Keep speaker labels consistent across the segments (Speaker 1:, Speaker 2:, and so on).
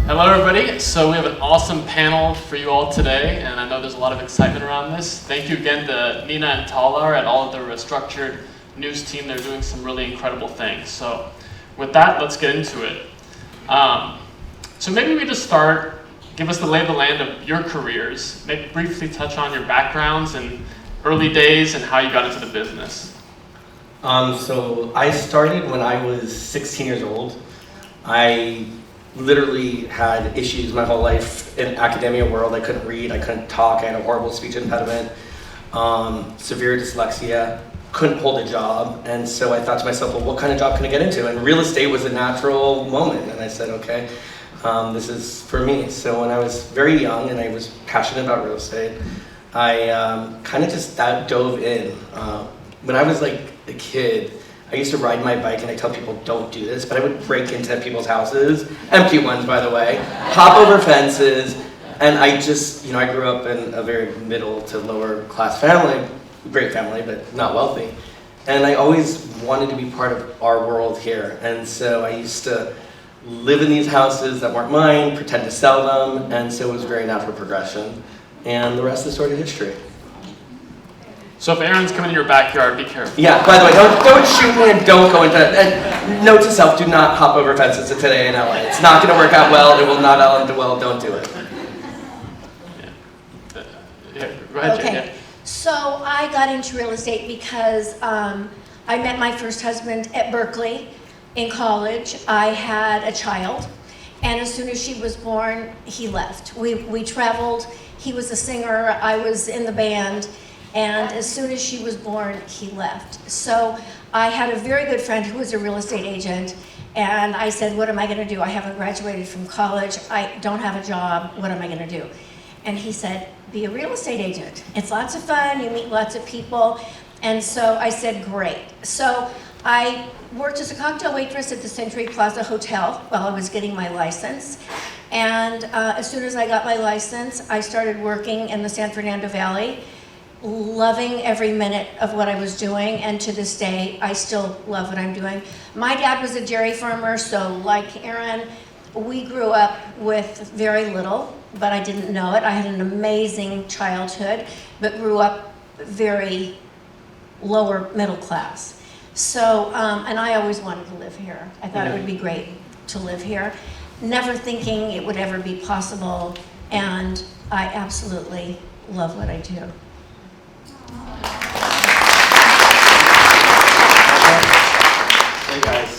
Speaker 1: Hello everybody. So we have an awesome panel for you all today, and I know there's a lot of excitement around this. Thank you again to Nina and Talar and all of the Restructured news team. They're doing some really incredible things. So with that, let's get into it. So maybe we just start, give us the lay of the land of your careers. Maybe briefly touch on your backgrounds and early days and how you got into the business.
Speaker 2: So I started when I was 16 years old. I literally had issues my whole life in academia world. I couldn't read, I couldn't talk, I had a horrible speech impediment, severe dyslexia, couldn't hold a job. And so I thought to myself, well, what kind of job can I get into? And real estate was a natural moment. And I said, okay, this is for me. So when I was very young and I was passionate about real estate, I kind of just dove in. When I was like a kid, I used to ride my bike, and I tell people don't do this, but I would break into people's houses, empty ones by the way, hop over fences, and I just, I grew up in a very middle to lower class family, great family, but not wealthy. And I always wanted to be part of our world here. And so I used to live in these houses that weren't mine, pretend to sell them, and so it was a very natural progression. And the rest is sort of history.
Speaker 1: So if Aaron's coming in your backyard, be careful.
Speaker 2: Yeah, by the way, don't shoot me and don't go into, and note to self, do not hop over fences today in LA. It's not going to work out well, it will not end well, don't do it.
Speaker 1: Yeah, go ahead,
Speaker 3: Okay.
Speaker 1: Jade.
Speaker 3: So I got into real estate because I met my first husband at Berkeley in college. I had a child, and as soon as she was born, he left. We traveled, he was a singer, I was in the band, and as soon as she was born, he left. So I had a very good friend who was a real estate agent, and I said, what am I gonna do? I haven't graduated from college, I don't have a job, what am I gonna do? And he said, be a real estate agent. It's lots of fun, you meet lots of people. And so I said, great. So I worked as a cocktail waitress at the Century Plaza Hotel while I was getting my license. And as soon as I got my license, I started working in the San Fernando Valley, loving every minute of what I was doing, and to this day, I still love what I'm doing. My dad was a dairy farmer, so like Aaron, we grew up with very little, but I didn't know it. I had an amazing childhood, but grew up very lower middle class. So, and I always wanted to live here. I thought it would be great to live here, never thinking it would ever be possible, and I absolutely love what I do.
Speaker 4: Hey guys,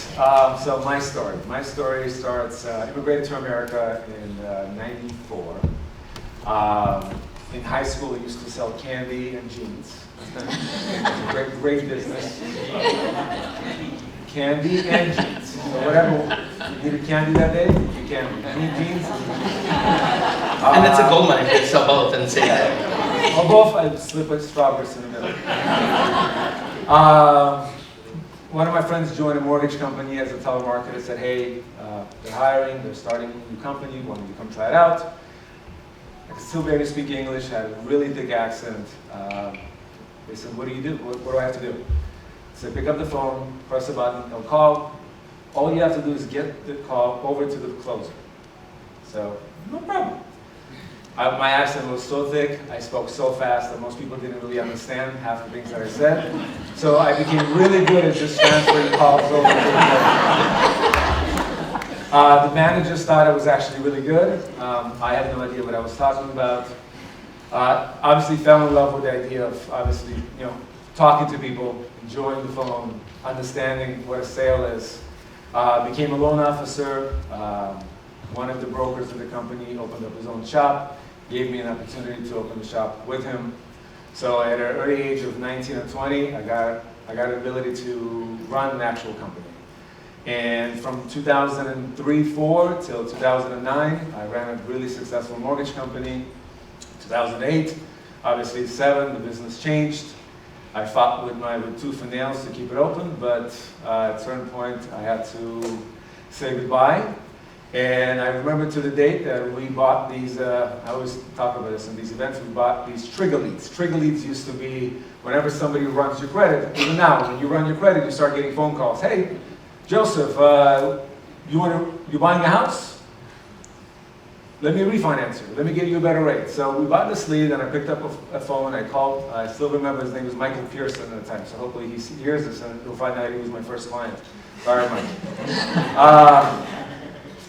Speaker 4: so my story starts, immigrated to America in '94. In high school, I used to sell candy and jeans. great business. Candy and jeans. So whatever, you needed candy that day, you candy. You need jeans.
Speaker 2: And it's a gold mine to sell both and say that.
Speaker 4: Or both, I slip with strawberries in the middle. One of my friends joined a mortgage company as a telemarketer, said, hey, they're hiring, they're starting a new company, why don't you come try it out? I could still barely speak English, had a really thick accent. They said, what do you do? What do I have to do? I said, pick up the phone, press a button, they'll call. All you have to do is get the call over to the closer. So, no problem. My accent was so thick, I spoke so fast that most people didn't really understand half the things that I said. So I became really good at just transferring calls over to the managers thought I was actually really good. I had no idea what I was talking about. Obviously fell in love with the idea of, talking to people, enjoying the phone, understanding what a sale is. Became a loan officer. One of the brokers in the company opened up his own shop, gave me an opportunity to open the shop with him. So at an early age of 19 or 20, I got an ability to run an actual company. And from 2003-4 till 2009, I ran a really successful mortgage company. 2008, obviously 7, the business changed. I fought with tooth and nails to keep it open, but at a certain point, I had to say goodbye. And I remember to the date that we bought these, I always talk about this in these events, we bought these trigger leads. Trigger leads used to be whenever somebody runs your credit, even now, when you run your credit, you start getting phone calls. Hey, Joseph, you buying a house? let me refinance you. Let me give you a better rate. So we bought this lead, and I picked up a phone. I called. I still remember his name was Michael Pearson at the time. So hopefully he hears this, and he'll find out he was my first client. Sorry, Mike.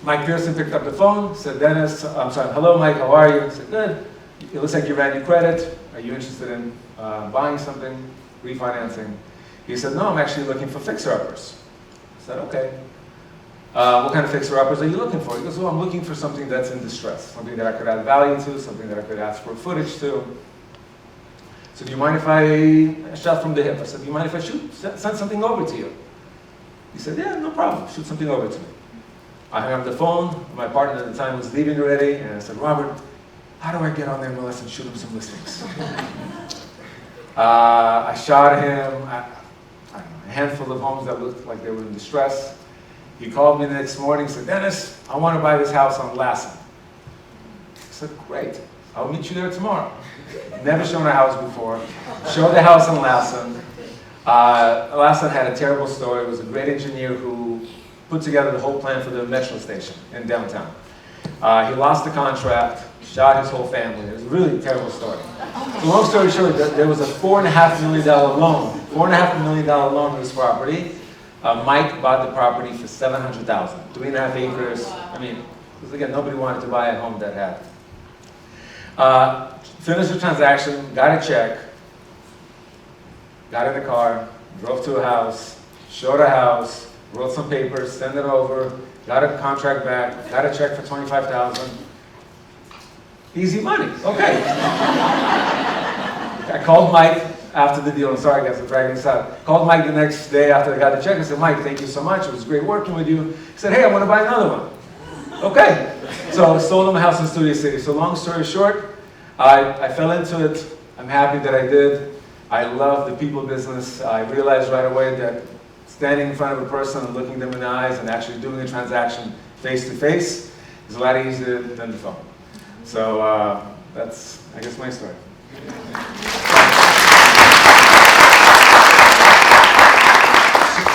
Speaker 4: Mike Pearson picked up the phone. Said, Dennis, I'm sorry. Hello, Mike. How are you? I said, good. It looks like you ran your credit. Are you interested in buying something, refinancing? He said, no, I'm actually looking for fixer-uppers. I said, okay. What kind of fixer-uppers are you looking for? He goes, well, I'm looking for something that's in distress, something that I could add value to, something that I could add square footage to. So do you mind if I shot from the hip? I said, do you mind if I send something over to you? He said, yeah, no problem, shoot something over to me. I hung up the phone, my partner at the time was leaving already, and I said, Robert, how do I get on their MLS and shoot him some listings? I shot him, I don't know, a handful of homes that looked like they were in distress. He called me the next morning and said, Dennis, I want to buy this house on Lassen. I said, great, I'll meet you there tomorrow. Never shown a house before. Showed the house on Lassen. Lassen had a terrible story. It was a great engineer who put together the whole plan for the metro station in downtown. He lost the contract, shot his whole family. It was a really terrible story. So long story short, there was a $4.5 million loan. $4.5 million loan on this property. Mike bought the property for $700,000, 3.5 acres. I mean, because again, nobody wanted to buy a home that had. Finished the transaction, got a check, got in the car, drove to a house, showed a house, wrote some papers, sent it over, got a contract back, got a check for $25,000. Easy money, okay. I called Mike after the deal. I'm sorry guys, I'm dragging this out. Called Mike the next day after I got the check and said, Mike, thank you so much. It was great working with you. He said, hey, I want to buy another one. Okay. So I sold him a house in Studio City. So long story short, I fell into it. I'm happy that I did. I love the people business. I realized right away that standing in front of a person and looking them in the eyes and actually doing a transaction face to face is a lot easier than the phone. So that's, I guess, my story.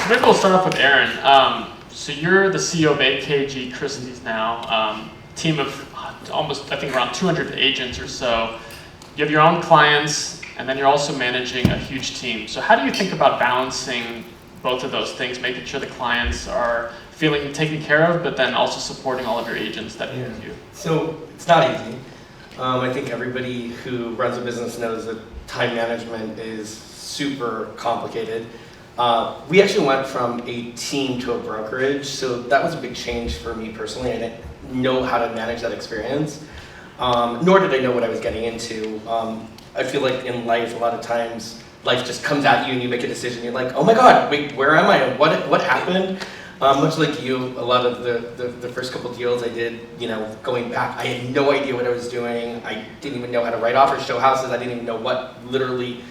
Speaker 1: Maybe we'll start off with Aaron. So you're the CEO of AKG Christie's now, team of almost, I think, around 200 agents or so. You have your own clients, and then you're also managing a huge team. So how do you think about balancing both of those things, making sure the clients are feeling taken care of, but then also supporting all of your agents that meet with you?
Speaker 2: So it's not easy. I think everybody who runs a business knows that time management is super complicated. We actually went from a team to a brokerage, so that was a big change for me personally. I didn't know how to manage that experience, nor did I know what I was getting into. I feel like in life, a lot of times, life just comes at you and you make a decision. You're like, oh my God, wait, where am I? What happened? Much like you, a lot of the first couple deals I did, you know, going back, I had no idea what I was doing. I didn't even know how to write offers, show houses. I didn't even know what literally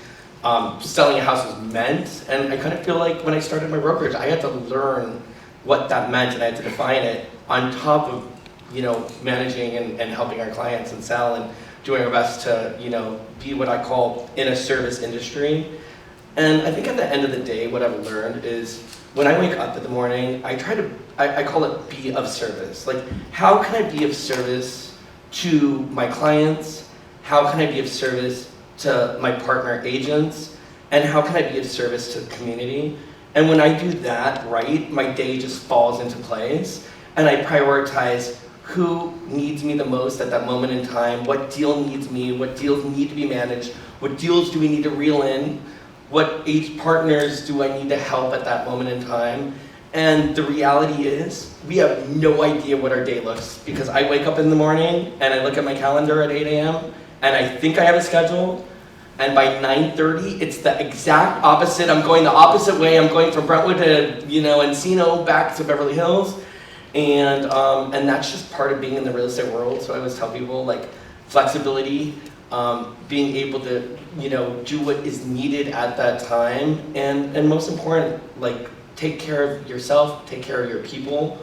Speaker 2: selling a house was meant. And I kind of feel like when I started my brokerage, I had to learn what that meant and I had to define it on top of, you know, managing and helping our clients and sell and doing our best to, you know, be what I call in a service industry. And I think at the end of the day, what I've learned is when I wake up in the morning, I call it be of service. Like, how can I be of service to my clients? How can I be of service to my partner agents? And how can I be of service to the community? And when I do that right, my day just falls into place. And I prioritize who needs me the most at that moment in time, what deal needs me, what deals need to be managed, what deals do we need to reel in, what partners do I need to help at that moment in time. And the reality is, we have no idea what our day looks, because I wake up in the morning and I look at my calendar at 8 a.m. and I think I have a schedule, and by 9:30, it's the exact opposite. I'm going the opposite way. I'm going from Brentwood to, you know, Encino back to Beverly Hills. And that's just part of being in the real estate world. So I always tell people, like, flexibility, being able to, you know, do what is needed at that time, and most important, like, take care of yourself, take care of your people,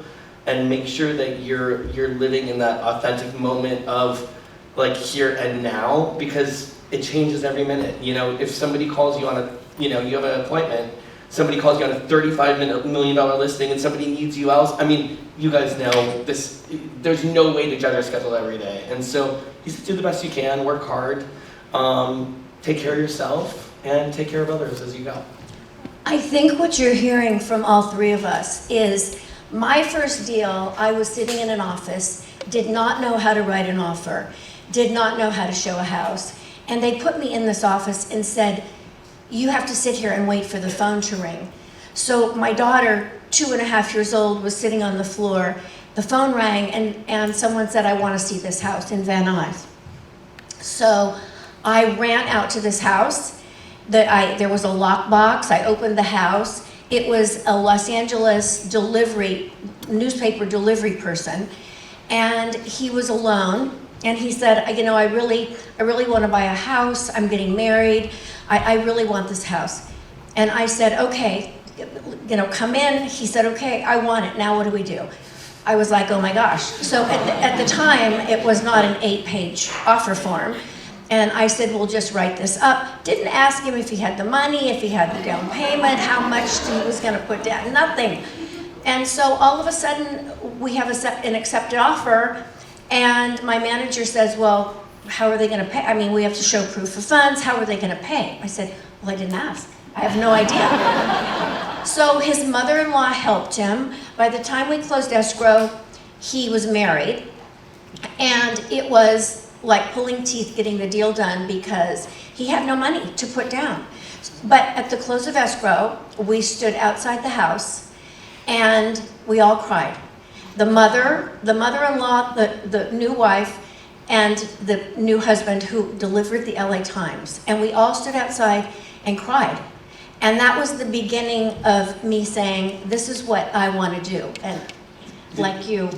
Speaker 2: and make sure that you're living in that authentic moment of, like, here and now, because it changes every minute. You know, if somebody calls you on you know, you have an appointment, somebody calls you on a $35 million listing and somebody needs you else. I mean, you guys know this, there's no way to judge our schedule every day. And so you just do the best you can, work hard, take care of yourself, and take care of others as you go.
Speaker 3: I think what you're hearing from all three of us is my first deal, I was sitting in an office, did not know how to write an offer, did not know how to show a house, and they put me in this office and said, you have to sit here and wait for the phone to ring. So my daughter, 2.5 years old, was sitting on the floor. The phone rang and someone said, I want to see this house in Van Nuys. So I ran out to this house. There was a lockbox. I opened the house. It was a Los Angeles newspaper delivery person. And he was alone. And he said, you know, I really want to buy a house. I'm getting married. I really want this house. And I said, okay, you know, come in. He said, okay, I want it. Now what do we do? I was like, oh my gosh. So at the time, it was not an 8-page offer form. And I said, well, just write this up. Didn't ask him if he had the money, if he had the down payment, how much he was going to put down, nothing. And so all of a sudden, we have an accepted offer. And my manager says, well, how are they going to pay? I mean, we have to show proof of funds. How are they going to pay? I said, well, I didn't ask. I have no idea. So his mother-in-law helped him. By the time we closed escrow, he was married. And it was like pulling teeth getting the deal done because he had no money to put down. But at the close of escrow, we stood outside the house and we all cried. The mother-in-law, the new wife, and the new husband who delivered the LA Times. And we all stood outside and cried. And that was the beginning of me saying, this is what I want to do. And like you,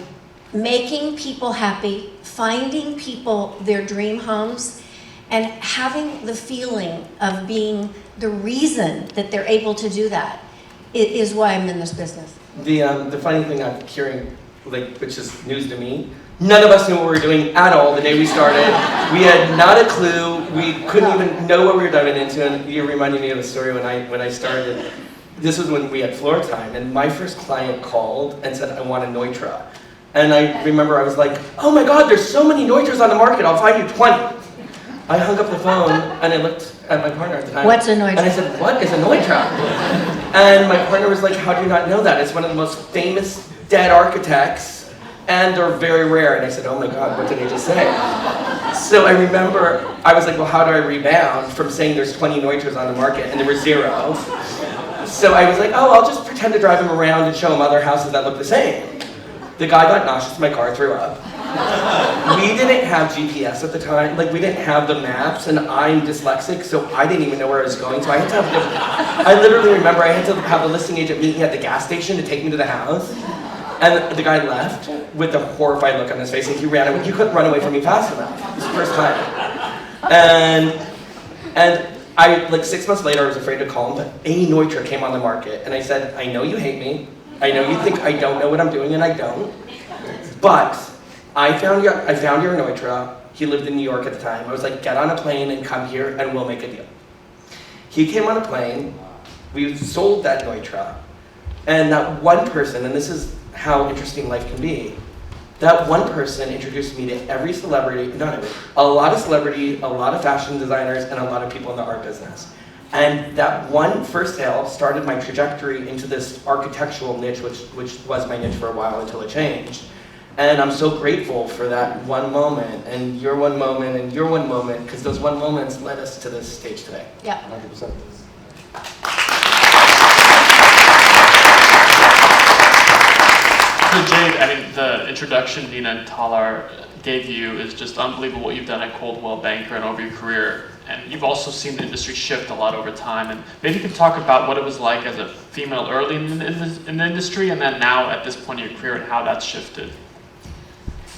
Speaker 3: making people happy, finding people their dream homes, and having the feeling of being the reason that they're able to do that is why I'm in this business.
Speaker 2: The funny thing I'm hearing, which is news to me, none of us knew what we were doing at all the day we started. We had not a clue. We couldn't even know what we were diving into. And you reminded me of a story when I started. This was when we had floor time, and my first client called and said, I want a Neutra. And I remember I was like, oh my God, there's so many Neutras on the market, I'll find you 20. I hung up the phone and I looked at my partner at the time.
Speaker 3: What's a Neutra?
Speaker 2: And I said, what is a Neutra? And my partner was like, how do you not know that? It's one of the most famous dead architects, and they're very rare. And I said, oh my God, what did I just say? So I remember, I was like, well, how do I rebound from saying there's 20 Neutras on the market, and there were 0. So I was like, oh, I'll just pretend to drive him around and show him other houses that look the same. The guy got nauseous, my car threw up. We didn't have GPS at the time, we didn't have the maps, and I'm dyslexic, so I didn't even know where I was going, so I had to have I literally remember I had to have the listing agent meet me at the gas station to take me to the house, and the guy left with a horrified look on his face, and he ran away. He couldn't run away from me fast enough. It was the first time. And I, 6 months later, I was afraid to call him, but a Neutra came on the market, and I said, I know you hate me, I know you think I don't know what I'm doing, and I don't, but I found your Neutra. He lived in New York at the time. I was like, get on a plane and come here, and we'll make a deal. He came on a plane. We sold that Neutra, and that one person, and this is how interesting life can be, that one person introduced me to every celebrity, not every, a lot of celebrities, a lot of fashion designers, and a lot of people in the art business. And that one first sale started my trajectory into this architectural niche, which was my niche for a while until it changed. And I'm so grateful for that one moment, and your one moment, and your one moment, because those one moments led us to this stage today.
Speaker 3: Yeah.
Speaker 2: 100%.
Speaker 1: So Jade, I mean, the introduction Nina and Talar gave you is just unbelievable what you've done at Coldwell Banker and over your career. And you've also seen the industry shift a lot over time. And maybe you can talk about what it was like as a female early in the industry, and then now at this point in your career, and how that's shifted.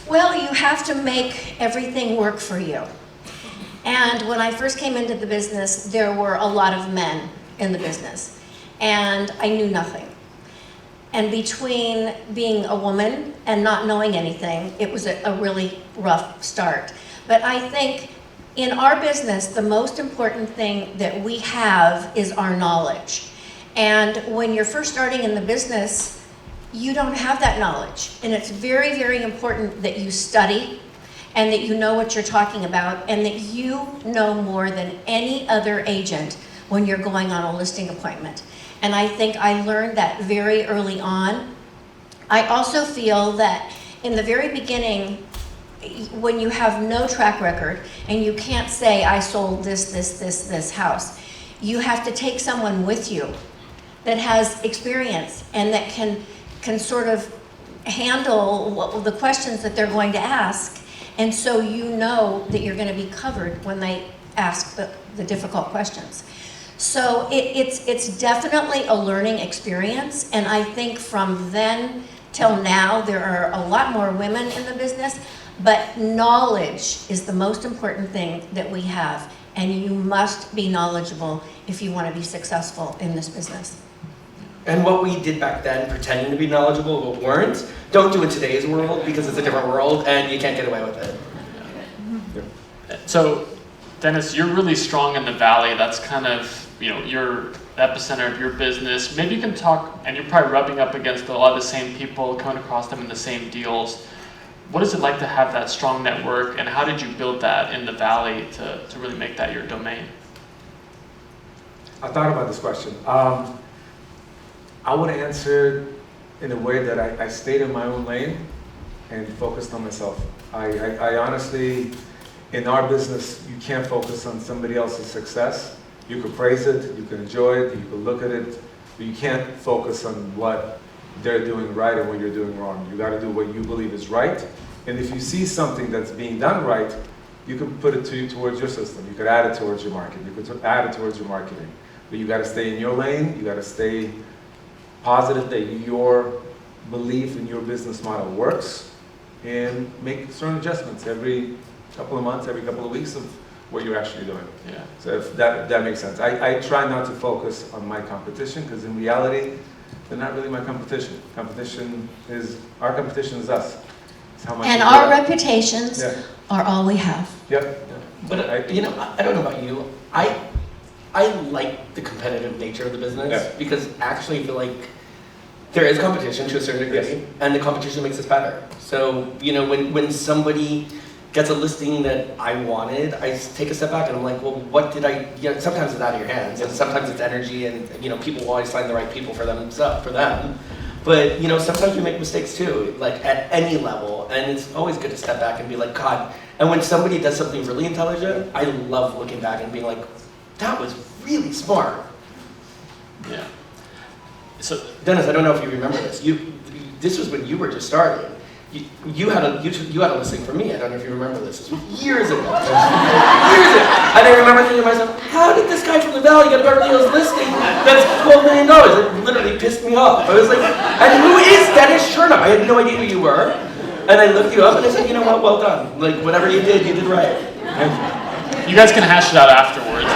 Speaker 3: Well, you have to make everything work for you. And when I first came into the business, there were a lot of men in the business, and I knew nothing. And between being a woman and not knowing anything, it was a really rough start. But I think in our business, the most important thing that we have is our knowledge. And when you're first starting in the business, you don't have that knowledge. And it's very, very important that you study and that you know what you're talking about and that you know more than any other agent when you're going on a listing appointment. And I think I learned that very early on. I also feel that in the very beginning, when you have no track record and you can't say, I sold this house, you have to take someone with you that has experience and that can sort of handle the questions that they're going to ask. And so you know that you're going to be covered when they ask the difficult questions. So it's definitely a learning experience. And I think from then till now, there are a lot more women in the business, but knowledge is the most important thing that we have. And you must be knowledgeable if you want to be successful in this business.
Speaker 2: And what we did back then, pretending to be knowledgeable but weren't, don't do in today's world because it's a different world and you can't get away with it.
Speaker 1: So, Dennis, you're really strong in the Valley. That's kind of, your epicenter of your business. Maybe you can talk, and you're probably rubbing up against a lot of the same people, coming across them in the same deals. What is it like to have that strong network, and how did you build that in the Valley to really make that your domain?
Speaker 4: I thought about this question. I would answer in a way that I stayed in my own lane and focused on myself. I honestly, in our business, you can't focus on somebody else's success. You could praise it, you can enjoy it, you can look at it, but you can't focus on what they're doing right and what you're doing wrong. You got to do what you believe is right. And if you see something that's being done right, you can put it towards your system. You could add it towards your market. You could add it towards your marketing. But you got to stay in your lane. You got to stay positive that your belief in your business model works, and make certain adjustments every couple of months, every couple of weeks of what you're actually doing.
Speaker 1: Yeah.
Speaker 4: So if that makes sense. I try not to focus on my competition, because in reality, they're not really my competition. Our competition is us. It's how much
Speaker 3: And our reputations are all we have.
Speaker 4: Yep.
Speaker 2: But I don't know about you. I like the competitive nature of the business because actually I feel like there is competition to a certain degree, and the competition makes us better. So, when somebody gets a listing that I wanted, I take a step back and I'm like, well, what did I, sometimes it's out of your hands, and sometimes it's energy, and people will always find the right people for them. But sometimes we make mistakes too, like at any level, and it's always good to step back and be like, God. And when somebody does something really intelligent, I love looking back and being like, that was really smart.
Speaker 1: Yeah. So
Speaker 2: Dennis, I don't know if you remember this. This was when you were just starting. You had a listing for me. I don't know if you remember this. This was years ago. And I remember thinking to myself, how did this guy from the Valley get a Beverly Hills listing that's $12 million? It literally pissed me off. I was like, and who is Dennis Chernov? I had no idea who you were. And I looked you up and I said, you know what? Well done. Like, whatever you did right.
Speaker 1: you guys can hash it out afterwards.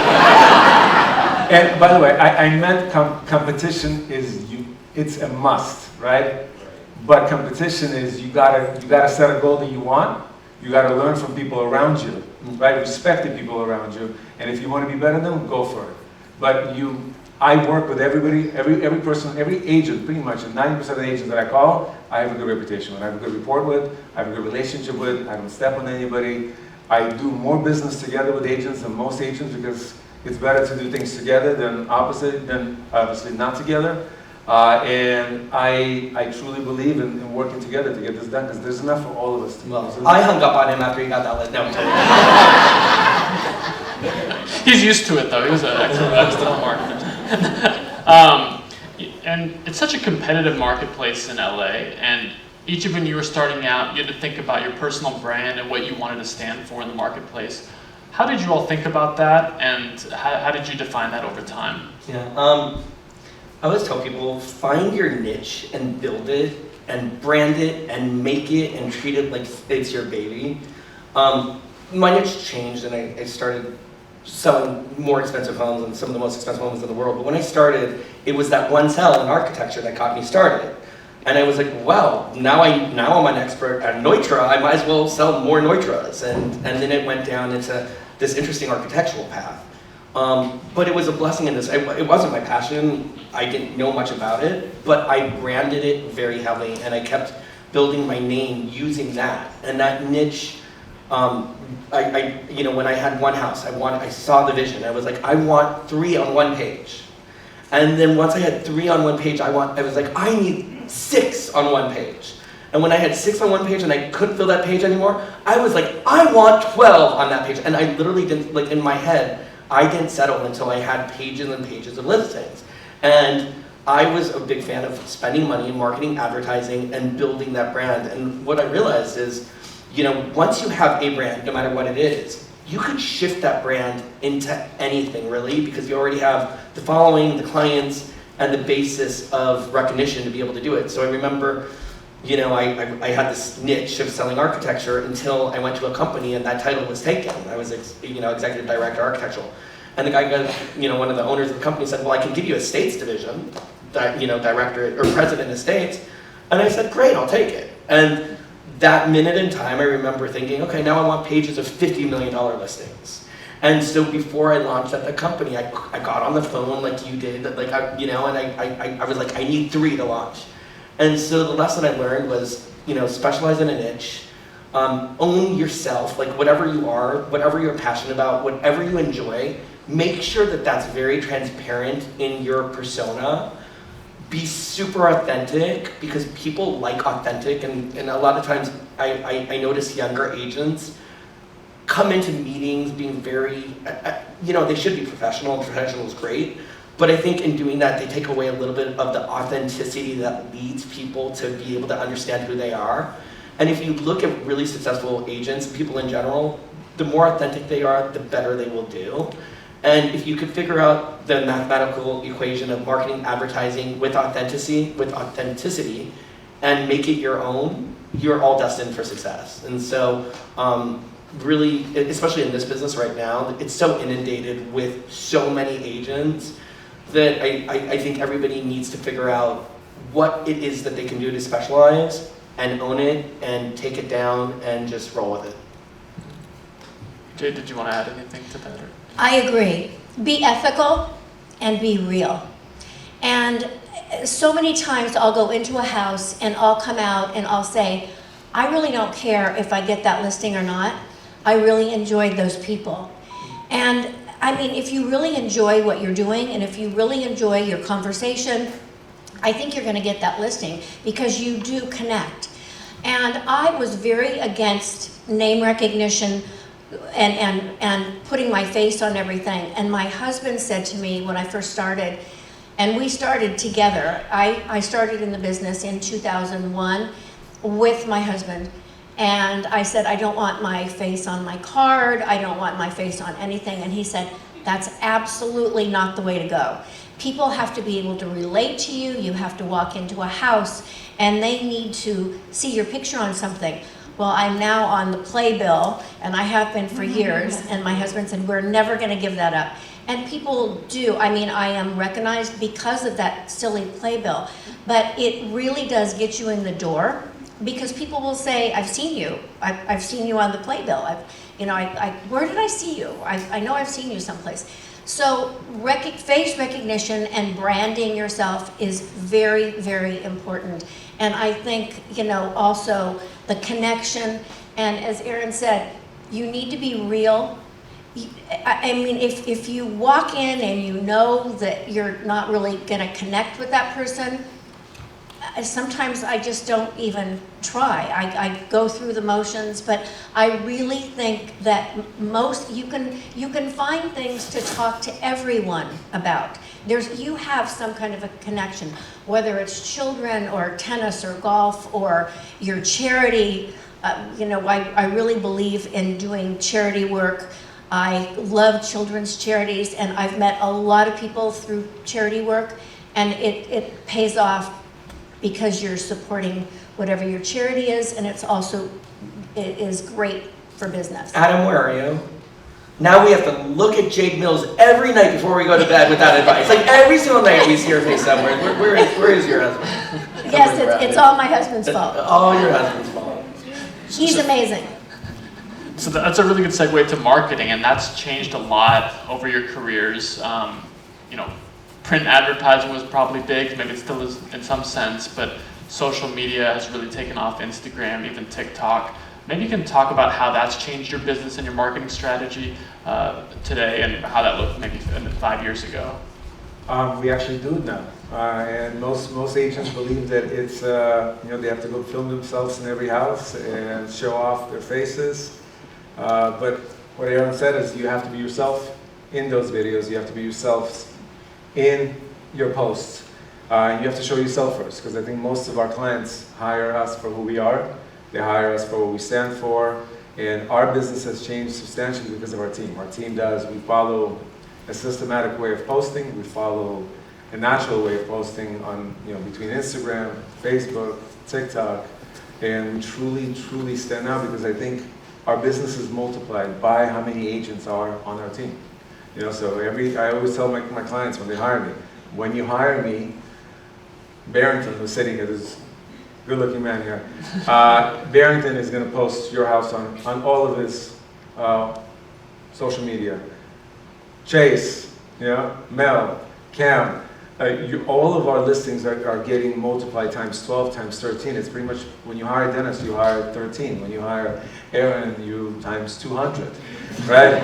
Speaker 4: And by the way, I meant competition it's a must, right? But competition is you gotta set a goal that you want. You gotta learn from people around you, right? Respect the people around you. And if you want to be better than them, go for it. But I work with everybody, every person, every agent, pretty much, and 90% of the agents that I call, I have a good reputation with. I have a good rapport with, I have a good relationship with, I don't step on anybody. I do more business together with agents than most agents because it's better to do things together than obviously not together. And I truly believe in working together to get this done, because there's enough for all of us to do.
Speaker 2: I hung up on him after he got that list. No, I'm totally.
Speaker 1: He's used to it though. He was an excellent marketer. And it's such a competitive marketplace in LA, and each of you were starting out, you had to think about your personal brand and what you wanted to stand for in the marketplace. How did you all think about that, and how did you define that over time?
Speaker 2: Yeah, I always tell people, find your niche and build it and brand it and make it and treat it like it's your baby. My niche changed, and I started selling more expensive homes and some of the most expensive homes in the world. But when I started, it was that one sell in architecture that got me started. And I was like, wow, now I'm an expert at Neutra, I might as well sell more Neutras. And then it went down into this interesting architectural path. But it was a blessing in this. It wasn't my passion. I didn't know much about it, but I branded it very heavily, and I kept building my name using that. And that niche, when I had one house, I saw the vision. I was like, I want 3 on one page. And then once I had 3 on one page, I was like, I need 6 on one page. And when I had 6 on one page and I couldn't fill that page anymore, I was like, I want 12 on that page. And I literally didn't, like in my head, I didn't settle until I had pages and pages of listings. And I was a big fan of spending money in marketing, advertising, and building that brand. And what I realized is, once you have a brand, no matter what it is, you could shift that brand into anything really, because you already have the following, the clients, and the basis of recognition to be able to do it. So I remember, I had this niche of selling architecture until I went to a company and that title was taken. I was, executive director architectural. And the guy, one of the owners of the company said, well, I can give you a estates division, director or president of estates. And I said, great, I'll take it. And that minute in time, I remember thinking, okay, now I want pages of $50 million listings. And so before I launched at the company, I got on the phone like you did, and I was like, I need 3 to launch. And so the lesson I learned was, specialize in a niche, own yourself, like whatever you are, whatever you're passionate about, whatever you enjoy, make sure that that's very transparent in your persona. Be super authentic, because people like authentic, and a lot of times I notice younger agents come into meetings being very, they should be professional, and professional is great, but I think in doing that, they take away a little bit of the authenticity that leads people to be able to understand who they are. And if you look at really successful agents, people in general, the more authentic they are, the better they will do. And if you could figure out the mathematical equation of marketing, advertising with authenticity, and make it your own, you're all destined for success. And so, really, especially in this business right now, it's so inundated with so many agents that I think everybody needs to figure out what it is that they can do to specialize and own it and take it down and just roll with it.
Speaker 1: Jade, did you want to add anything to that? Or?
Speaker 3: I agree. Be ethical and be real. And so many times I'll go into a house and I'll come out and I'll say, I really don't care if I get that listing or not. I really enjoyed those people. And I mean, if you really enjoy what you're doing and if you really enjoy your conversation, I think you're going to get that listing because you do connect. And I was very against name recognition and putting my face on everything. And my husband said to me when I first started, and we started together, I started in the business in 2001 with my husband. And I said, I don't want my face on my card. I don't want my face on anything. And he said, that's absolutely not the way to go. People have to be able to relate to you. You have to walk into a house and they need to see your picture on something. Well, I'm now on the playbill, and I have been for years, and my husband said, we're never gonna give that up. And people do. I mean, I am recognized because of that silly playbill, but it really does get you in the door, because people will say, I've seen you. I've seen you on the playbill. Where did I see you? I know I've seen you someplace. So face recognition and branding yourself is very, very important. And I think, also the connection, and as Aaron said, you need to be real. I mean, if you walk in and you know that you're not really gonna connect with that person, sometimes I just don't even try. I go through the motions, but I really think that you can find things to talk to everyone about. You have some kind of a connection, whether it's children or tennis or golf or your charity. I really believe in doing charity work. I love children's charities, and I've met a lot of people through charity work, and it pays off because you're supporting whatever your charity is, and it is great for business.
Speaker 2: Adam, where are you? Now we have to look at Jade Mills every night before we go to bed without advice. Like every single night we see her face somewhere. Where is your husband?
Speaker 3: Yes, it's all my husband's fault.
Speaker 2: All your husband's fault.
Speaker 3: He's amazing.
Speaker 1: So that's a really good segue to marketing, and that's changed a lot over your careers. You know, print advertising was probably big, maybe it still is in some sense, but social media has really taken off, Instagram, even TikTok. Maybe you can talk about how that's changed your business and your marketing strategy today, and how that looked maybe 5 years ago.
Speaker 4: We actually do it now, and most agents believe that it's you know, they have to go film themselves in every house and show off their faces. But what Aaron said is you have to be yourself in those videos. You have to be yourself in your posts. You have to show yourself first, because I think most of our clients hire us for who we are. They hire us for what we stand for, and our business has changed substantially because of our team. Our team we follow a systematic way of posting. We follow a natural way of posting on, you know, between Instagram, Facebook, TikTok, and we truly stand out because I think our business is multiplied by how many agents are on our team. You know, so I always tell my clients when they hire me, when you hire me, Barrington, who's sitting here, this good-looking man here, Barrington is going to post your house on all of his social media. Chase, you know, Mel, Cam, all of our listings are getting multiplied times 12, times 13. It's pretty much, when you hire Dennis, you hire 13. When you hire Aaron, you times 200, right?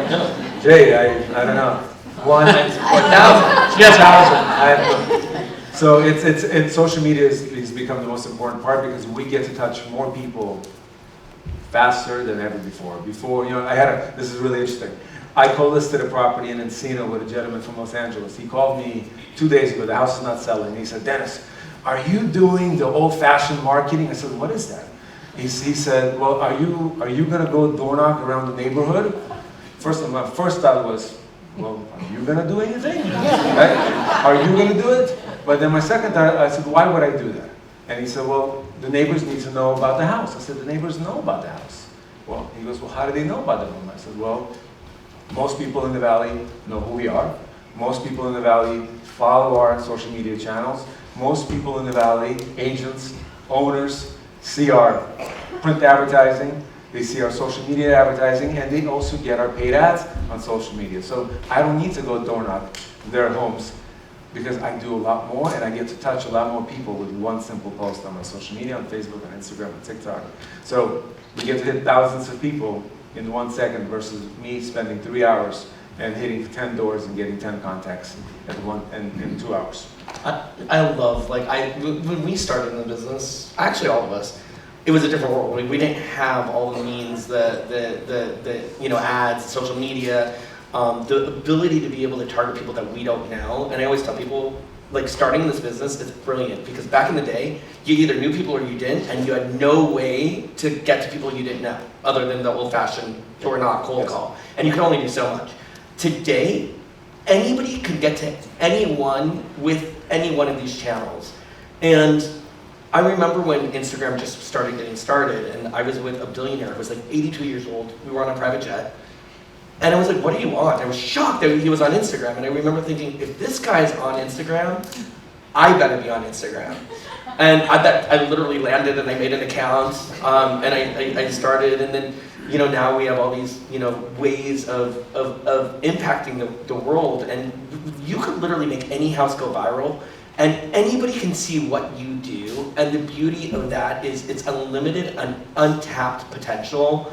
Speaker 4: Jade, I don't know, 1,000.
Speaker 1: Yes, 1,000.
Speaker 4: So it's social media has become the most important part because we get to touch more people faster than ever before. Before, you know, this is really interesting. I co-listed a property in Encino with a gentleman from Los Angeles. He called me 2 days ago. The house is not selling. He said, "Dennis, are you doing the old-fashioned marketing?" I said, "What is that?" He said, "Well, are you going to go door knock around the neighborhood?" My first thought was, "Well, are you going to do anything? Right? Are you going to do it?" But then my second thought, I said, "Why would I do that?" And he said, "Well, the neighbors need to know about the house." I said, "The neighbors know about the house." Well, he goes, "Well, how do they know about the home?" I said, "Well, most people in the Valley know who we are. Most people in the Valley follow our social media channels. Most people in the Valley, agents, owners, see our print advertising. They see our social media advertising, and they also get our paid ads on social media. So I don't need to go door knock their homes because I do a lot more, and I get to touch a lot more people with one simple post on my social media, on Facebook, on Instagram, and TikTok. So we get to hit thousands of people in 1 second versus me spending 3 hours and hitting 10 doors and getting 10 contacts in 2 hours.
Speaker 2: I love, when we started in the business, actually all of us, it was a different world. We didn't have all the means, the you know, ads, social media, the ability to be able to target people that we don't know. And I always tell people, like, starting in this business is brilliant because back in the day, you either knew people or you didn't, and you had no way to get to people you didn't know other than the old-fashioned door knock cold call. And you can only do so much. Today, anybody can get to anyone with any one of these channels. And I remember when Instagram just started getting started, and I was with a billionaire who was like 82 years old. We were on a private jet. And I was like, "What do you want?" I was shocked that he was on Instagram. And I remember thinking, if this guy's on Instagram, I better be on Instagram. And I literally landed and I made an account, and I started, and then, you know, now we have all these, you know, ways of impacting the world, and you could literally make any house go viral, and anybody can see what you do, and the beauty of that is it's unlimited and untapped potential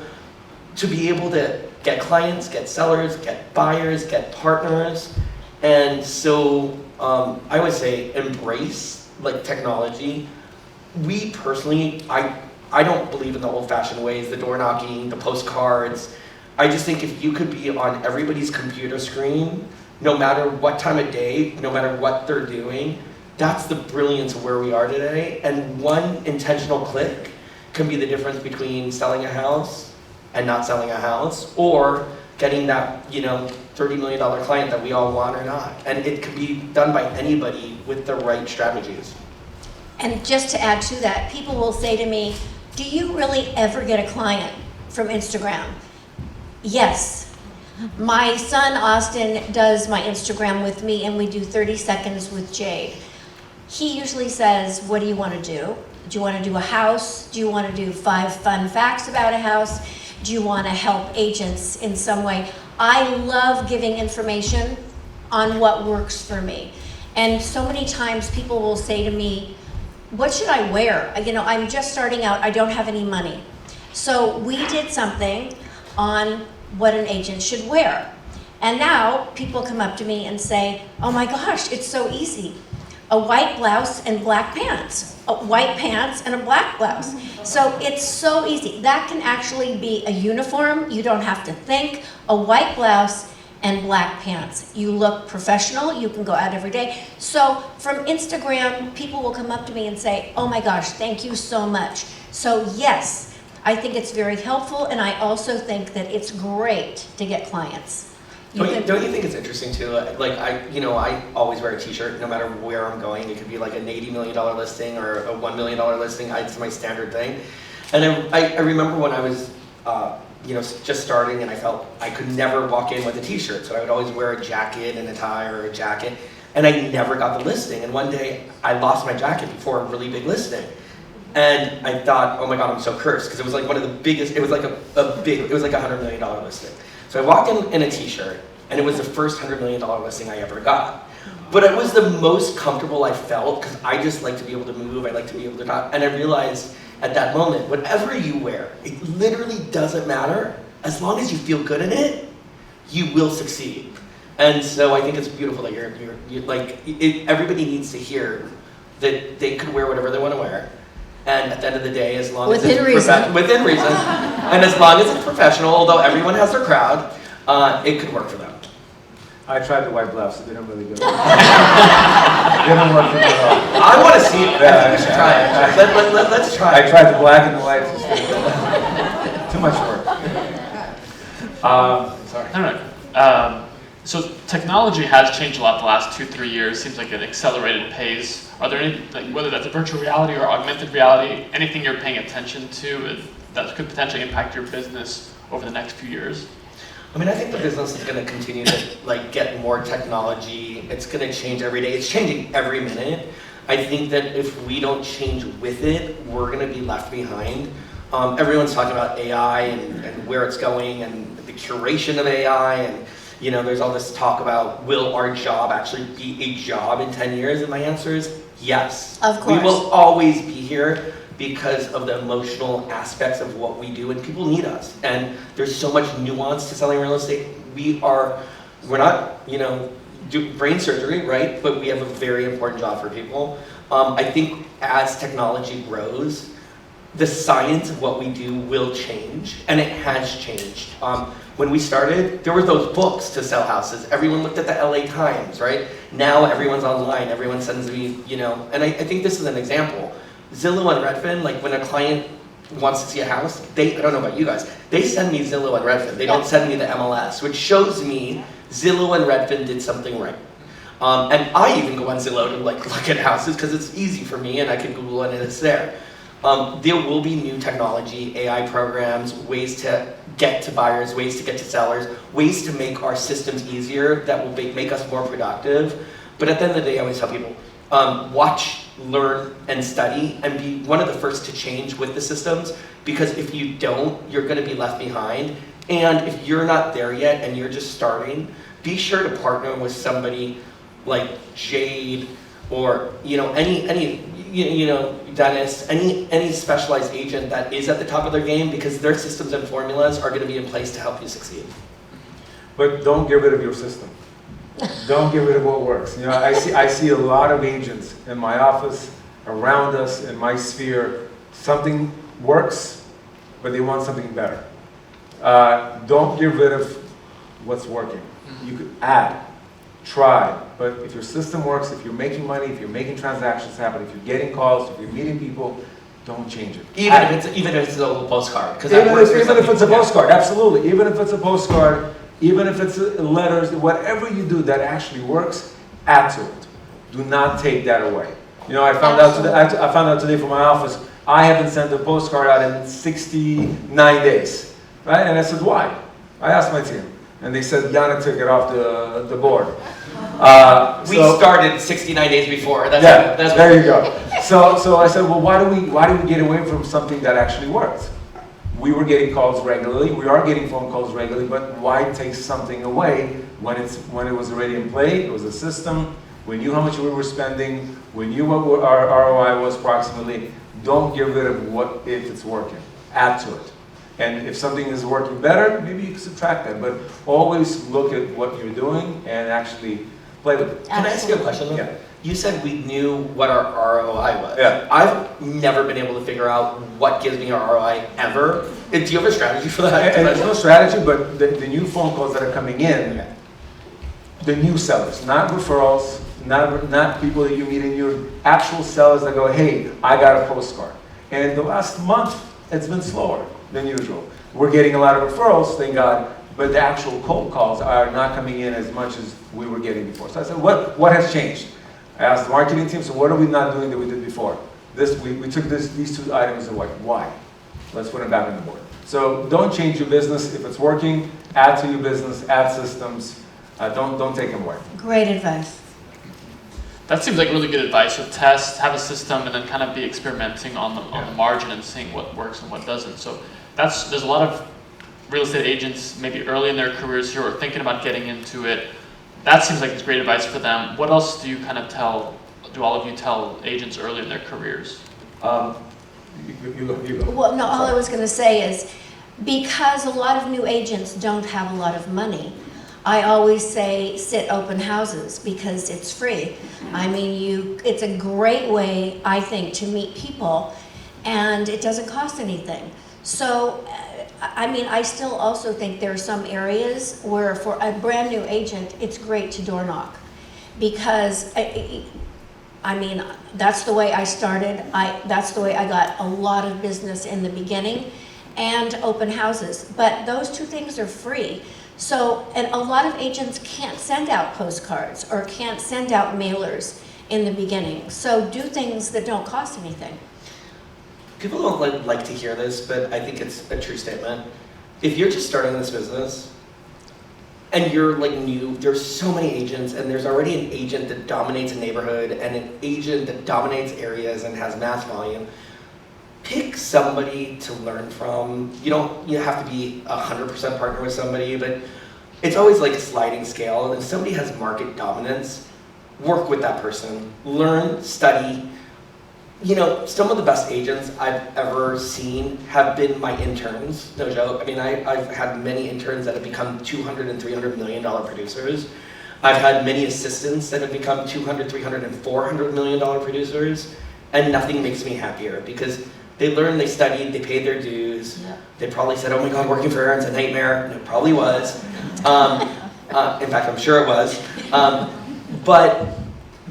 Speaker 2: to be able to get clients, get sellers, get buyers, get partners. And so I would say embrace technology. We personally, I don't believe in the old-fashioned ways, the door knocking, the postcards. I just think if you could be on everybody's computer screen, no matter what time of day, no matter what they're doing, that's the brilliance of where we are today. And one intentional click can be the difference between selling a house and not selling a house, or getting that, you know, $30 million client that we all want or not. And it can be done by anybody with the right strategies.
Speaker 3: And just to add to that, people will say to me, "Do you really ever get a client from Instagram?" Yes. My son Austin does my Instagram with me, and we do 30 seconds with Jade. He usually says, "What do you want to do? Do you want to do a house? Do you want to do 5 fun facts about a house?" Do you want to help agents in some way? I love giving information on what works for me. And so many times people will say to me, what should I wear? You know, I'm just starting out, I don't have any money. So we did something on what an agent should wear. And now people come up to me and say, oh my gosh, it's so easy. A white blouse and black pants. White pants and a black blouse. So it's so easy. That can actually be a uniform. You don't have to think. A white blouse and black pants. You look professional. You can go out every day. So from Instagram, people will come up to me and say, oh my gosh, thank you so much. So yes, I think it's very helpful, and I also think that it's great to get clients.
Speaker 2: Don't you think it's interesting too? Like I always wear a T-shirt no matter where I'm going. It could be like an $80 million listing or a $1 million listing. It's my standard thing. And I remember when I was just starting, and I felt I could never walk in with a T-shirt, so I would always wear a jacket and a tie or a jacket, and I never got the listing. And one day I lost my jacket before a really big listing. And I thought, oh my God, I'm so cursed, because it was like one of the biggest, it was like it was like a $100 million listing. So I walked in a T-shirt, and it was the first $100 million listing I ever got. But it was the most comfortable I felt, because I just like to be able to move, I like to be able to talk, and I realized at that moment, whatever you wear, it literally doesn't matter. As long as you feel good in it, you will succeed. And so I think it's beautiful that everybody needs to hear that they could wear whatever they want to wear. And at the end of the day, as long as it's within reason, and as long as it's professional, although everyone has their crowd, it could work for them.
Speaker 4: I tried the white blouse, it didn't really go. It didn't work for me at all.
Speaker 2: I want to see it. I think we should try it. Let's try it.
Speaker 4: I tried the black and the white. Too much work. Sorry.
Speaker 1: No. So technology has changed a lot the last 2-3 years. Seems like an accelerated pace. Are there any, whether that's a virtual reality or augmented reality, anything you're paying attention to that could potentially impact your business over the next few years?
Speaker 2: I mean, I think the business is going to continue to get more technology. It's going to change every day. It's changing every minute. I think that if we don't change with it, we're going to be left behind. Everyone's talking about AI and where it's going and the curation of AI, and there's all this talk about, will our job actually be a job in 10 years? And my answer is yes.
Speaker 3: Of course.
Speaker 2: We will always be here because of the emotional aspects of what we do, and people need us. And there's so much nuance to selling real estate. We're not, do brain surgery, right? But we have a very important job for people. I think as technology grows, the science of what we do will change, and it has changed. When we started, there were those books to sell houses. Everyone looked at the LA Times, right? Now everyone's online. Everyone sends me, and I think this is an example. Zillow and Redfin, when a client wants to see a house, I don't know about you guys, they send me Zillow and Redfin. They don't send me the MLS, which shows me Zillow and Redfin did something right. And I even go on Zillow to look at houses because it's easy for me, and I can Google it and it's there. There will be new technology, AI programs, ways to get to buyers, ways to get to sellers, ways to make our systems easier that will make us more productive. But at the end of the day, I always tell people, watch, learn, and study, and be one of the first to change with the systems, because if you don't, you're going to be left behind. And if you're not there yet and you're just starting, be sure to partner with somebody like Jade or any Dennis, any specialized agent that is at the top of their game, because their systems and formulas are going to be in place to help you succeed.
Speaker 4: But don't get rid of your system. Don't get rid of what works. I see a lot of agents in my office, around us, in my sphere. Something works, but they want something better. Don't get rid of what's working. You could add, try, but if your system works, if you're making money, if you're making transactions happen, if you're getting calls, if you're meeting people, don't change it.
Speaker 2: Even if it's a little postcard.
Speaker 4: Even if it's a postcard, absolutely. Even if it's a postcard, even if it's letters, whatever you do that actually works, add to it. Do not take that away. I found out today from my office, I haven't sent a postcard out in 69 days, right? And I said, why? I asked my team, and they said Yana took it off the board.
Speaker 2: We started 69 days before.
Speaker 4: There you go. So I said, well, why do we get away from something that actually works? we were getting calls regularly, we are getting phone calls regularly, but why take something away when it was already in play? It was a system. We knew how much we were spending. We knew what our ROI was approximately. Don't get rid of what if it's working. Add to it. And if something is working better, maybe you can subtract that. But always look at what you're doing and actually play with it.
Speaker 2: Can I ask you a question though?
Speaker 4: Yeah.
Speaker 2: You said we knew what our ROI was.
Speaker 4: Yeah.
Speaker 2: I've never been able to figure out what gives me our ROI ever. Do you have a strategy for that?
Speaker 4: And there's no strategy, but the new phone calls that are coming in,
Speaker 2: Okay.
Speaker 4: the new sellers, not referrals, not people that you meet in your actual sellers that go, hey, I got a postcard. And the last month, it's been slower than usual. We're getting a lot of referrals, thank God, but the actual cold calls are not coming in as much as we were getting before. So I said, what has changed? I asked the marketing team, so what are we not doing that we did before? We took these two items away. Why? Let's put them back on the board. So don't change your business. If it's working, add to your business, add systems. Don't take them away.
Speaker 3: Great advice.
Speaker 1: That seems like really good advice. So test, have a system, and then kind of be experimenting on the margin and seeing what works and what doesn't. So there's a lot of real estate agents maybe early in their careers here or thinking about getting into it. That seems like it's great advice for them. What else do you kind of do all of you tell agents early in their careers?
Speaker 4: You go.
Speaker 3: Well, no, all I was going to say is because a lot of new agents don't have a lot of money, I always say sit open houses because it's free. I mean, it's a great way, I think, to meet people, and it doesn't cost anything. So, I mean, I still also think there are some areas where for a brand new agent, it's great to door knock because I mean, that's the way I started. That's the way I got a lot of business in the beginning and open houses. But those two things are free. So, and a lot of agents can't send out postcards or can't send out mailers in the beginning. So do things that don't cost anything.
Speaker 2: People don't like to hear this, but I think it's a true statement. If you're just starting this business and you're like new, there's so many agents and there's already an agent that dominates a neighborhood and an agent that dominates areas and has mass volume. Pick somebody to learn from. You have to be 100% partner with somebody, but it's always like a sliding scale. And if somebody has market dominance, work with that person. Learn, study. Some of the best agents I've ever seen have been my interns, no joke. I mean, I've had many interns that have become $200 and $300 million producers. I've had many assistants that have become $200, $300, and $400 million producers, and nothing makes me happier because they learned, they studied, they paid their dues.
Speaker 3: Yeah.
Speaker 2: They probably said, oh my God, working for Aaron's a nightmare, and it probably was. In fact, I'm sure it was. But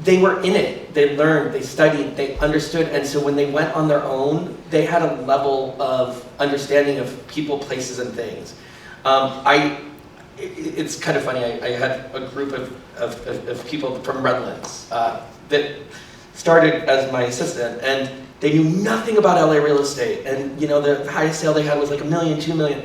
Speaker 2: they were in it. They learned, they studied, they understood, and so when they went on their own, they had a level of understanding of people, places, and things. It's kind of funny, I had a group of people from Redlands that started as my assistant, and they knew nothing about LA real estate, and the highest sale they had was like $1 million, $2 million.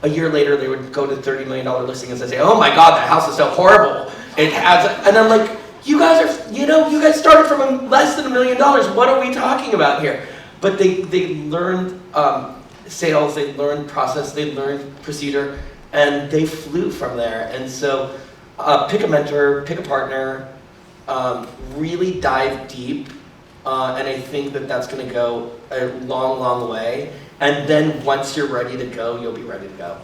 Speaker 2: A year later, they would go to $30 million listing and say, oh my God, that house is so horrible. It has, and I'm like, you guys started from less than $1 million. What are we talking about here? But they learned sales, they learned process, they learned procedure, and they flew from there. And so pick a mentor, pick a partner, really dive deep, and I think that's going to go a long, long way. And then once you're ready to go, you'll be ready to go.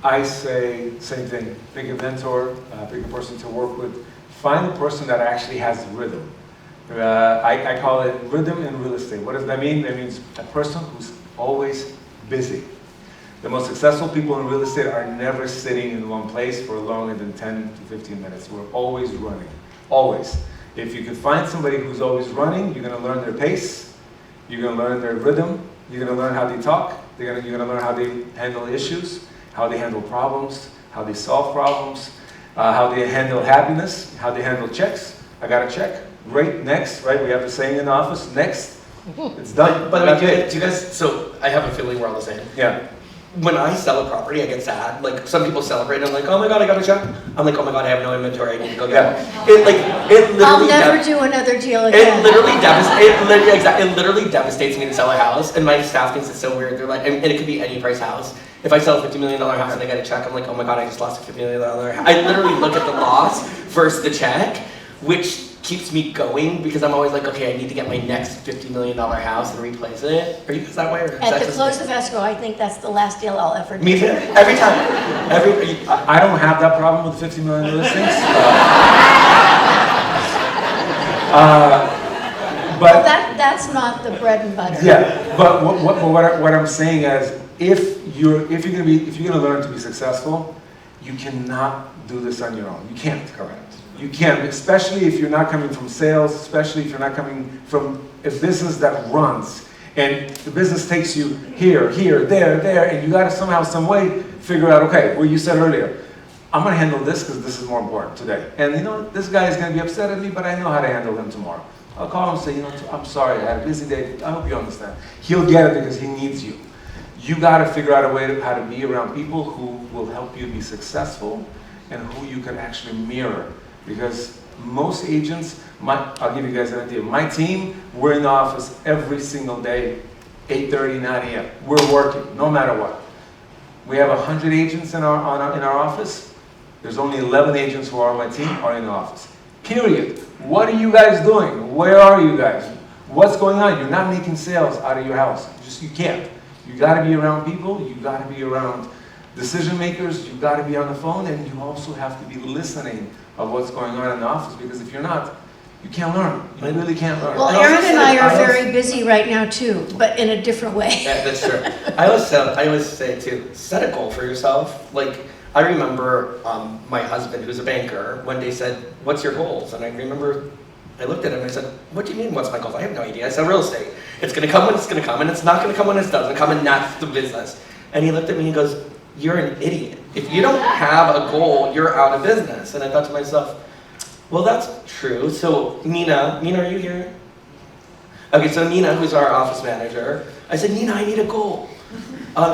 Speaker 4: I say same thing. Pick a mentor, pick a person to work with. Find a person that actually has rhythm. I call it rhythm in real estate. What does that mean? That means a person who's always busy. The most successful people in real estate are never sitting in one place for longer than 10 to 15 minutes. We're always running, always. If you can find somebody who's always running, you're going to learn their pace, you're going to learn their rhythm, you're going to learn how they talk, you're going to learn how they handle issues, how they handle problems, how they solve problems, how they handle happiness, how they handle checks. I got a check. Great, next, right? We have the saying in the office, next. It's done.
Speaker 2: By the way, do you guys, so I have a feeling we're all the same.
Speaker 4: Yeah.
Speaker 2: when I sell a property, I get sad. Like, some people celebrate, and I'm like, oh my God, I got a check. I'm like, oh my God, I have no inventory, I need to go get it. It
Speaker 3: I'll
Speaker 2: literally
Speaker 3: never do another deal again.
Speaker 2: it literally devastates me to sell a house, and my staff thinks it's so weird. They're like, and it could be any price house. If I sell a $50 million house and I get a check, I'm like, oh my God, I just lost a $50 million house. I literally look at the loss versus the check, which keeps me going, because I'm always like, okay, I need to get my next $50 million house and replace it. Are you guys that way? Or
Speaker 3: At the close of escrow, I think that's the last deal I'll ever do.
Speaker 2: Me too. Every time.
Speaker 4: I don't have that problem with 50 million listings.
Speaker 3: Well, that's not the bread and butter.
Speaker 4: Yeah, but what I'm saying is, if you're gonna learn to be successful, you cannot do this on your own. You can't.
Speaker 2: Correct.
Speaker 4: You can't, especially if you're not coming from sales, especially if you're not coming from a business that runs, and the business takes you here, there, and you gotta somehow, some way figure out, okay, well, you said earlier, I'm gonna handle this because this is more important today. And you know, this guy is gonna be upset at me, but I know how to handle him tomorrow. I'll call him and say, you know, I'm sorry, I had a busy day. I hope you understand. He'll get it because he needs you. You gotta figure out a way how to be around people who will help you be successful and who you can actually mirror. Because most agents, I'll give you guys an idea. My team, we're in the office every single day, 8:30, 9 a.m. We're working, no matter what. We have 100 agents in our office. There's only 11 agents who are on my team are in the office. Period. What are you guys doing? Where are you guys? What's going on? You're not making sales out of your house. You can't. You gotta be around people. You gotta be around decision makers. You gotta be on the phone, and you also have to be listening of what's going on in the office, because if you're not, you can't learn. You really can't learn.
Speaker 3: Well, Aaron and I are very busy right now too, but in a different way.
Speaker 2: Yeah, that's true. I always say too, set a goal for yourself. Like, I remember my husband, who's a banker, one day said, what's your goals? And I remember I looked at him and I said, what do you mean, what's my goals? I have no idea. I said, real estate. It's gonna come when it's gonna come, and it's not gonna come when it doesn't come, and that's the business. And he looked at me and he goes, you're an idiot. If you don't have a goal, you're out of business. And I thought to myself, well, that's true. So Nina, are you here? Okay, so Nina, who's our office manager, I said, Nina, I need a goal.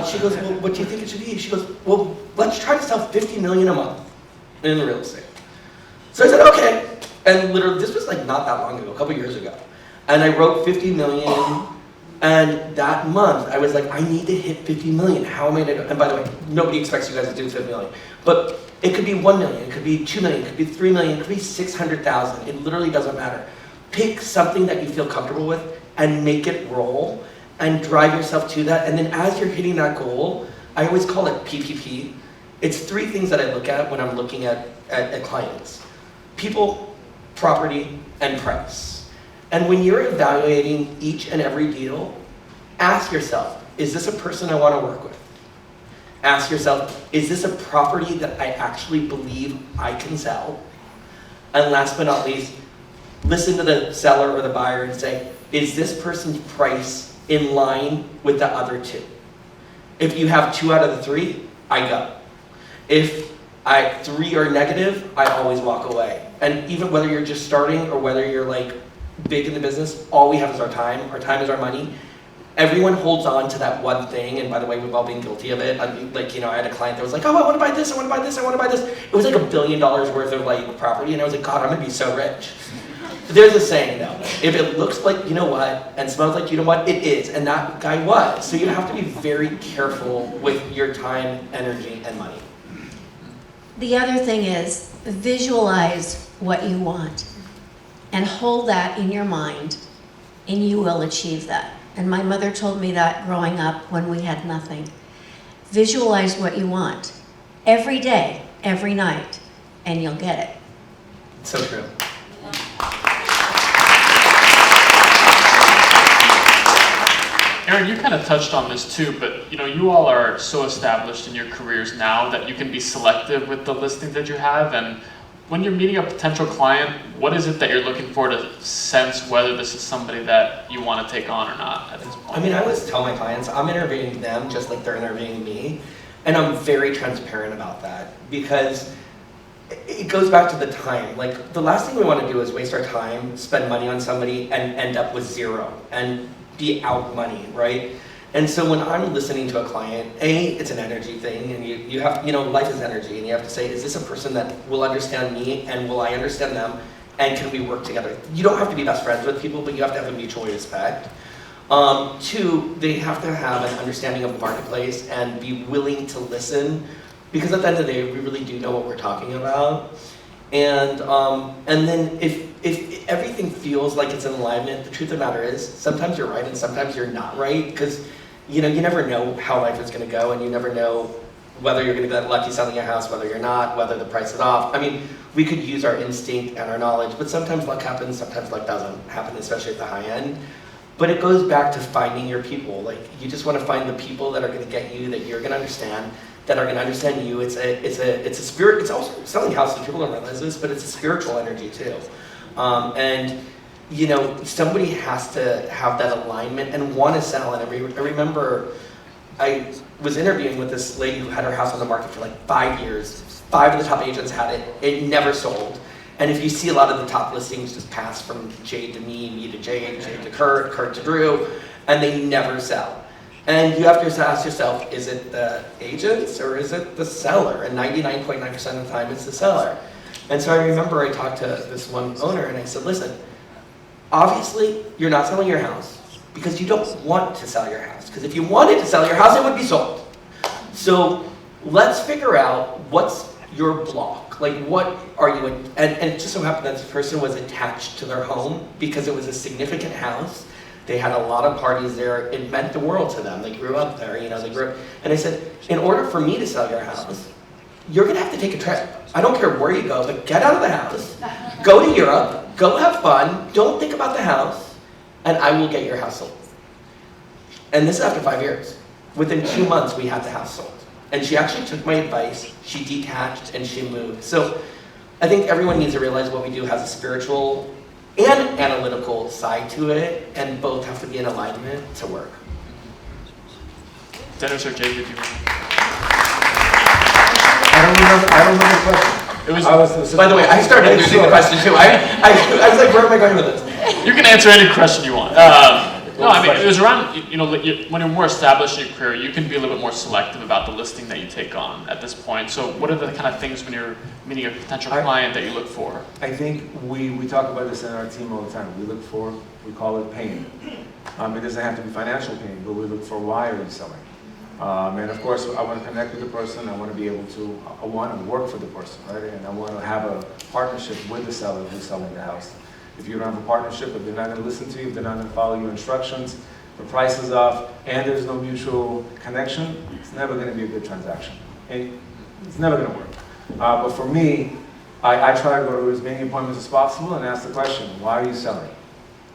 Speaker 2: She goes, well, what do you think it should be? She goes, well, let's try to sell 50 million a month in real estate. So I said, okay. And literally, this was like not that long ago, a couple years ago. And I wrote 50 million. And that month, I was like, I need to hit 50 million. How am I going to go? And by the way, nobody expects you guys to do 50 million. But it could be 1 million, it could be 2 million, it could be 3 million, it could be 600,000. It literally doesn't matter. Pick something that you feel comfortable with and make it roll and drive yourself to that. And then as you're hitting that goal, I always call it PPP. It's 3 things that I look at when I'm looking at clients. People, property, and price. And when you're evaluating each and every deal, ask yourself, is this a person I want to work with? Ask yourself, is this a property that I actually believe I can sell? And last but not least, listen to the seller or the buyer and say, is this person's price in line with the other 2? If you have 2 out of the 3, I go. If 3 are negative, I always walk away. And even whether you're just starting or whether you're like big in the business, all we have is our time. Our time is our money. Everyone holds on to that one thing, and by the way, we've all been guilty of it. I mean, like, you know, I had a client that was like, oh, I want to buy this, I want to buy this, I want to buy this. It was like $1 billion worth of like property, and I was like, God, I'm gonna be so rich. There's a saying though, if it looks like you know what, and smells like you know what, it is, and that guy was. So you have to be very careful with your time, energy, and money.
Speaker 3: The other thing is, visualize what you want and hold that in your mind, and you will achieve that. And my mother told me that growing up when we had nothing. Visualize what you want every day, every night, and you'll get it.
Speaker 2: It's so true.
Speaker 1: Aaron, you kind of touched on this too, but you know, you all are so established in your careers now that you can be selective with the listings that you have. And when you're meeting a potential client, what is it that you're looking for to sense whether this is somebody that you want to take on or not at this point?
Speaker 2: I mean, I always tell my clients, I'm interviewing them just like they're interviewing me. And I'm very transparent about that because it goes back to the time. Like, the last thing we want to do is waste our time, spend money on somebody, and end up with 0 and be out money, right? And so when I'm listening to a client, it's an energy thing, and you have, life is energy, and you have to say, is this a person that will understand me, and will I understand them, and can we work together? You don't have to be best friends with people, but you have to have a mutual respect. 2, they have to have an understanding of the marketplace and be willing to listen, because at the end of the day, we really do know what we're talking about. And then if everything feels like it's in alignment, the truth of the matter is, sometimes you're right and sometimes you're not right, because you never know how life is going to go, and you never know whether you're going to get lucky selling your house, whether you're not, whether the price is off. I mean, we could use our instinct and our knowledge, but sometimes luck happens, sometimes luck doesn't happen, especially at the high end. But it goes back to finding your people. Like, you just want to find the people that are going to get you, that you're going to understand, that are going to understand you. It's a spirit. It's also selling houses. People don't realize this, but it's a spiritual energy too. And somebody has to have that alignment and want to sell. And I remember I was interviewing with this lady who had her house on the market for like 5 years. 5 of the top agents had it. It never sold. And if you see a lot of the top listings just pass from Jade to me to Jade to Kurt to Drew, and they never sell. And you have to ask yourself, is it the agents or is it the seller? And 99.9% of the time it's the seller. And so I remember I talked to this one owner and I said, listen, obviously you're not selling your house because you don't want to sell your house. Because if you wanted to sell your house, it would be sold. So let's figure out what's your block. Like, what are you in? And it just so happened that this person was attached to their home because it was a significant house. They had a lot of parties there. It meant the world to them. They grew up there, they grew up. And I said, in order for me to sell your house, you're gonna have to take a trip. I don't care where you go, but get out of the house, go to Europe, go have fun, don't think about the house, and I will get your house sold. And this is after 5 years. Within 2 months, we had the house sold. And she actually took my advice, she detached, and she moved. So I think everyone needs to realize what we do has a spiritual and analytical side to it, and both have to be in alignment to work.
Speaker 1: Dennis or Jade, did you?
Speaker 4: I don't remember the question.
Speaker 2: By the way, I started losing the question too. I was like, where am I going with this?
Speaker 1: You can answer any question you want. No, I mean, it was around, when you're more established in your career, you can be a little bit more selective about the listing that you take on at this point. So what are the kind of things when you're meeting a potential client that you look for?
Speaker 4: I think we talk about this in our team all the time. We call it pain. It doesn't have to be financial pain, but we look for why are you selling? And of course, I want to connect with the person. I want to be able to, I want to work for the person, right? And I want to have a partnership with the seller who's selling the house. If you don't have a partnership, if they're not going to listen to you, if they're not going to follow your instructions, the price is off, and there's no mutual connection, it's never going to be a good transaction. And it's never going to work. But for me, I try to go to as many appointments as possible and ask the question, why are you selling?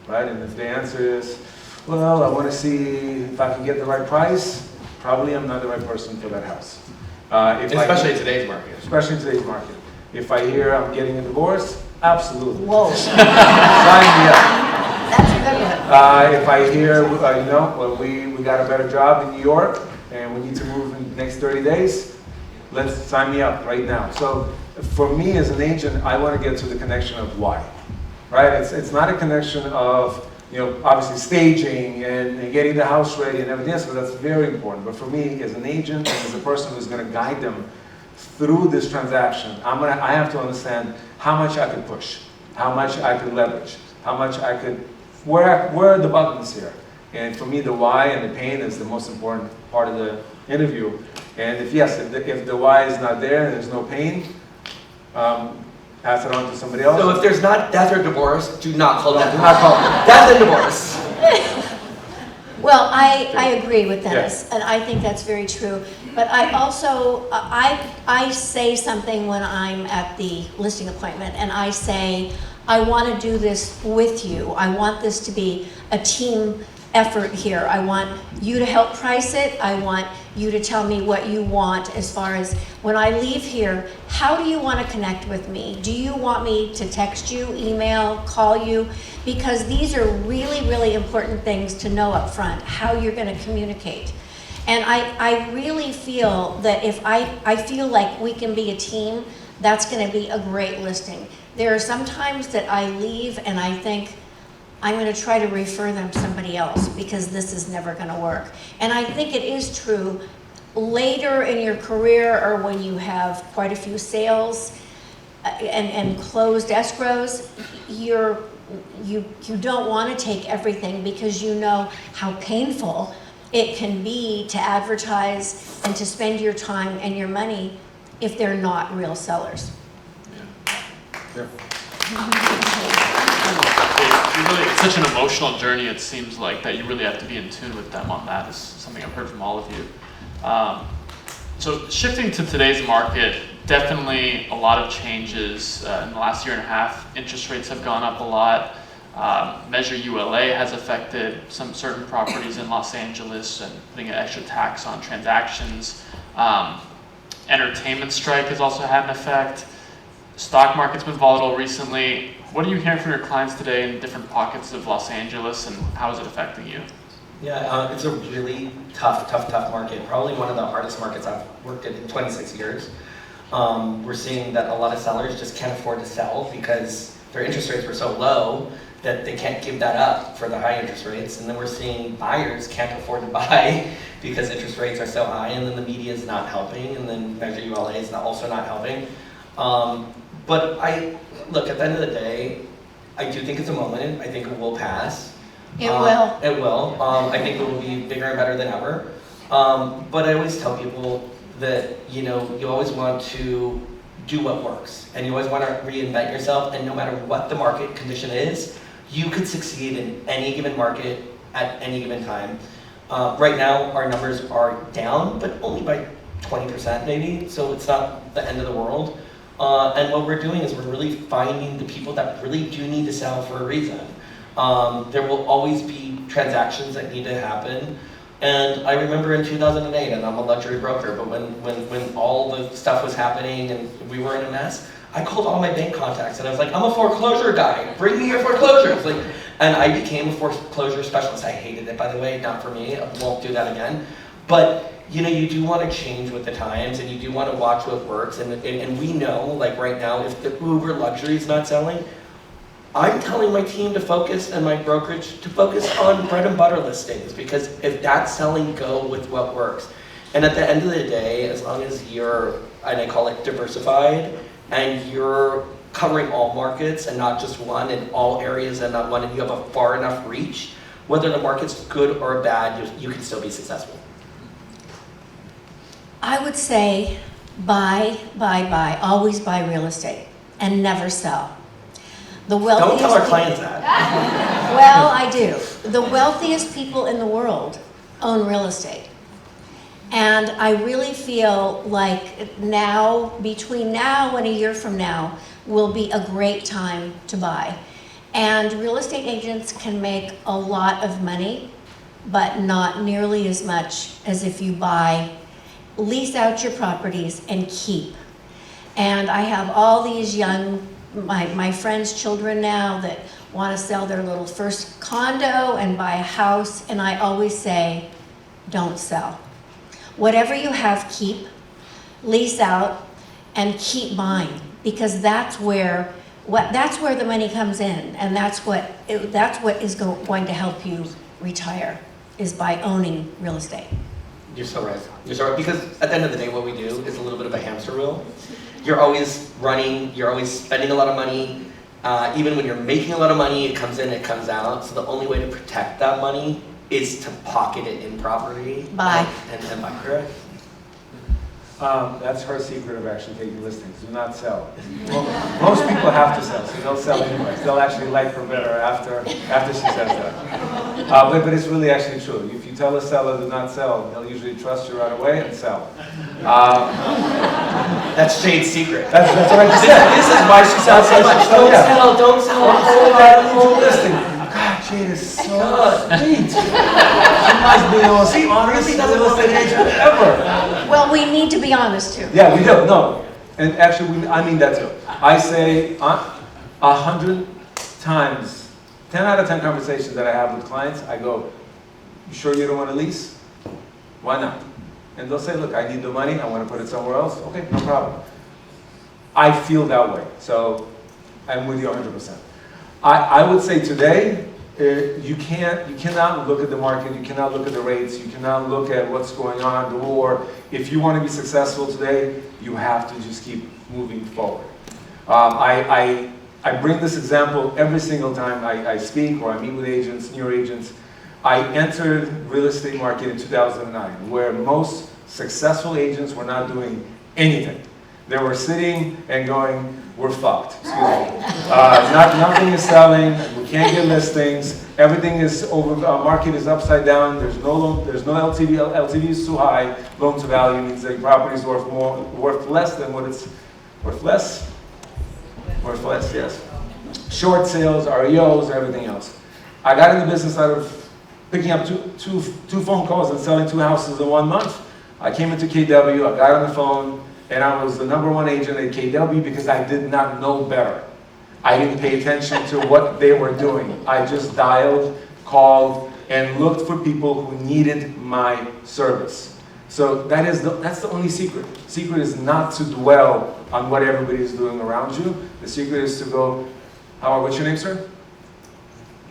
Speaker 4: Right? And if the answer is, well, I want to see if I can get the right price, probably I'm not the right person for that house.
Speaker 2: Especially in today's market.
Speaker 4: Especially in today's market. If I hear I'm getting a divorce, absolutely.
Speaker 3: Whoa.
Speaker 4: Sign me up.
Speaker 3: That's a good one.
Speaker 4: If I hear, well, we got a better job in New York and we need to move in the next 30 days, let's sign me up right now. So for me as an agent, I want to get to the connection of why, right? It's not a connection of, obviously staging and getting the house ready and everything else, but that's very important. But for me as an agent and as a person who's going to guide them through this transaction, I have to understand how much I could push, how much I could leverage, how much I could, where are the buttons here? And for me, the why and the pain is the most important part of the interview. And if the why is not there and there's no pain, pass it on to somebody else.
Speaker 2: So if there's not death or divorce, do not call death.
Speaker 4: Do not call it.
Speaker 2: Death and divorce.
Speaker 3: Well, I agree with Dennis, and I think that's very true. But I also, I say something when I'm at the listing appointment, and I say, I want to do this with you. I want this to be a team effort here. I want you to help price it. I want you to tell me what you want as far as when I leave here, how do you want to connect with me? Do you want me to text you, email, call you? Because these are really, really important things to know up front, how you're going to communicate. And I really feel that if I feel like we can be a team, that's going to be a great listing. There are some times that I leave and I think, I'm going to try to refer them to somebody else because this is never going to work. And I think it is true later in your career, or when you have quite a few sales and closed escrows, you don't want to take everything because you know how painful it can be to advertise and to spend your time and your money if they're not real sellers.
Speaker 4: Yeah.
Speaker 1: It's such an emotional journey, it seems like, that you really have to be in tune with them on that. Is something I've heard from all of you. So shifting to today's market, definitely a lot of changes in the last year and a half. Interest rates have gone up a lot. Measure ULA has affected some certain properties in Los Angeles and putting an extra tax on transactions. Entertainment strike has also had an effect. Stock market's been volatile recently. What are you hearing from your clients today in different pockets of Los Angeles, and how is it affecting you?
Speaker 2: Yeah, it's a really tough market. Probably one of the hardest markets I've worked in 26 years. We're seeing that a lot of sellers just can't afford to sell because their interest rates were so low that they can't give that up for the high interest rates. And then we're seeing buyers can't afford to buy because interest rates are so high, and then the media is not helping, and then Measure ULA is also not helping. But look, at the end of the day, I do think it's a moment. I think it will pass.
Speaker 3: It will.
Speaker 2: It will. I think it will be bigger and better than ever. But I always tell people that, you always want to do what works. And you always want to reinvent yourself. And no matter what the market condition is, you could succeed in any given market at any given time. Right now, our numbers are down, but only by 20% maybe. So it's not the end of the world. And what we're doing is we're really finding the people that really do need to sell for a reason. There will always be transactions that need to happen. And I remember in 2008, and I'm a luxury broker, but when all the stuff was happening and we were in a mess, I called all my bank contacts and I was like, I'm a foreclosure guy, bring me your foreclosures. And I became a foreclosure specialist. I hated it, by the way, not for me, I won't do that again. But you do want to change with the times, and you do want to watch what works. And we know, like right now, if the Uber luxury is not selling, I'm telling my team to focus, and my brokerage to focus on bread and butter listings, because if that's selling, go with what works. And at the end of the day, as long as you're, and I call it diversified, and you're covering all markets and not just one, in all areas and not one, and you have a far enough reach, whether the market's good or bad, you can still be successful.
Speaker 3: I would say buy, always buy real estate and never sell. The wealthiest
Speaker 2: Don't tell our clients that.
Speaker 3: Well, I do. The wealthiest people in the world own real estate. And I really feel like now, between now and a year from now, will be a great time to buy. And real estate agents can make a lot of money, but not nearly as much as if you lease out your properties and keep. And I have all these young, my friends' children now that want to sell their little first condo and buy a house, and I always say, don't sell. Whatever you have, keep, lease out, and keep buying, because that's where the money comes in, and that's what is going to help you retire, is by owning real estate.
Speaker 2: You're so right. You're so right. Because at the end of the day, what we do is a little bit of a hamster wheel. You're always running, you're always spending a lot of money. Even when you're making a lot of money, it comes in, it comes out. So the only way to protect that money is to pocket it in property.
Speaker 3: Buy.
Speaker 2: And buy, correct?
Speaker 4: That's her secret of actually taking listings. Do not sell. Well, most people have to sell, so they'll sell anyways. They'll actually like her better after she says that. But it's really actually true. If you tell a seller to not sell, they'll usually trust you right away and sell.
Speaker 2: That's Jade's secret.
Speaker 4: That's what I just said.
Speaker 2: This is why she sells so much. Don't sell.
Speaker 4: Hold that whole listing. God, Jade is so sweet. She must be the most honest real estate agent ever.
Speaker 3: Well, we need to be honest too.
Speaker 4: Yeah, we do. No, and actually, I mean that too. I say 100 times, 10 out of 10 conversations that I have with clients, I go, "You sure you don't want to lease? Why not?" And they'll say, "Look, I need the money. I want to put it somewhere else." Okay, no problem. I feel that way, so I'm with you 100%. I would say today, you cannot look at the market, you cannot look at the rates, you cannot look at what's going on, the war. If you want to be successful today, you have to just keep moving forward. I bring this example every single time I speak or I meet with agents, new agents. I entered real estate market in 2009, where most successful agents were not doing anything. They were sitting and going, we're fucked, excuse me. Nothing is selling, we can't get listings, everything is over, market is upside down, there's no LTV, LTV is too high, loan to value means that property is worth less than what it's, worth less, yes. Short sales, REOs, everything else. I got in the business out of picking up two phone calls and selling 2 houses in 1 month. I came into KW, I got on the phone, and I was the #1 agent at KW because I did not know better. I didn't pay attention to what they were doing. I just dialed, called, and looked for people who needed my service. So that's the only secret. Secret is not to dwell on what everybody is doing around you. The secret is to go, what's your name, sir?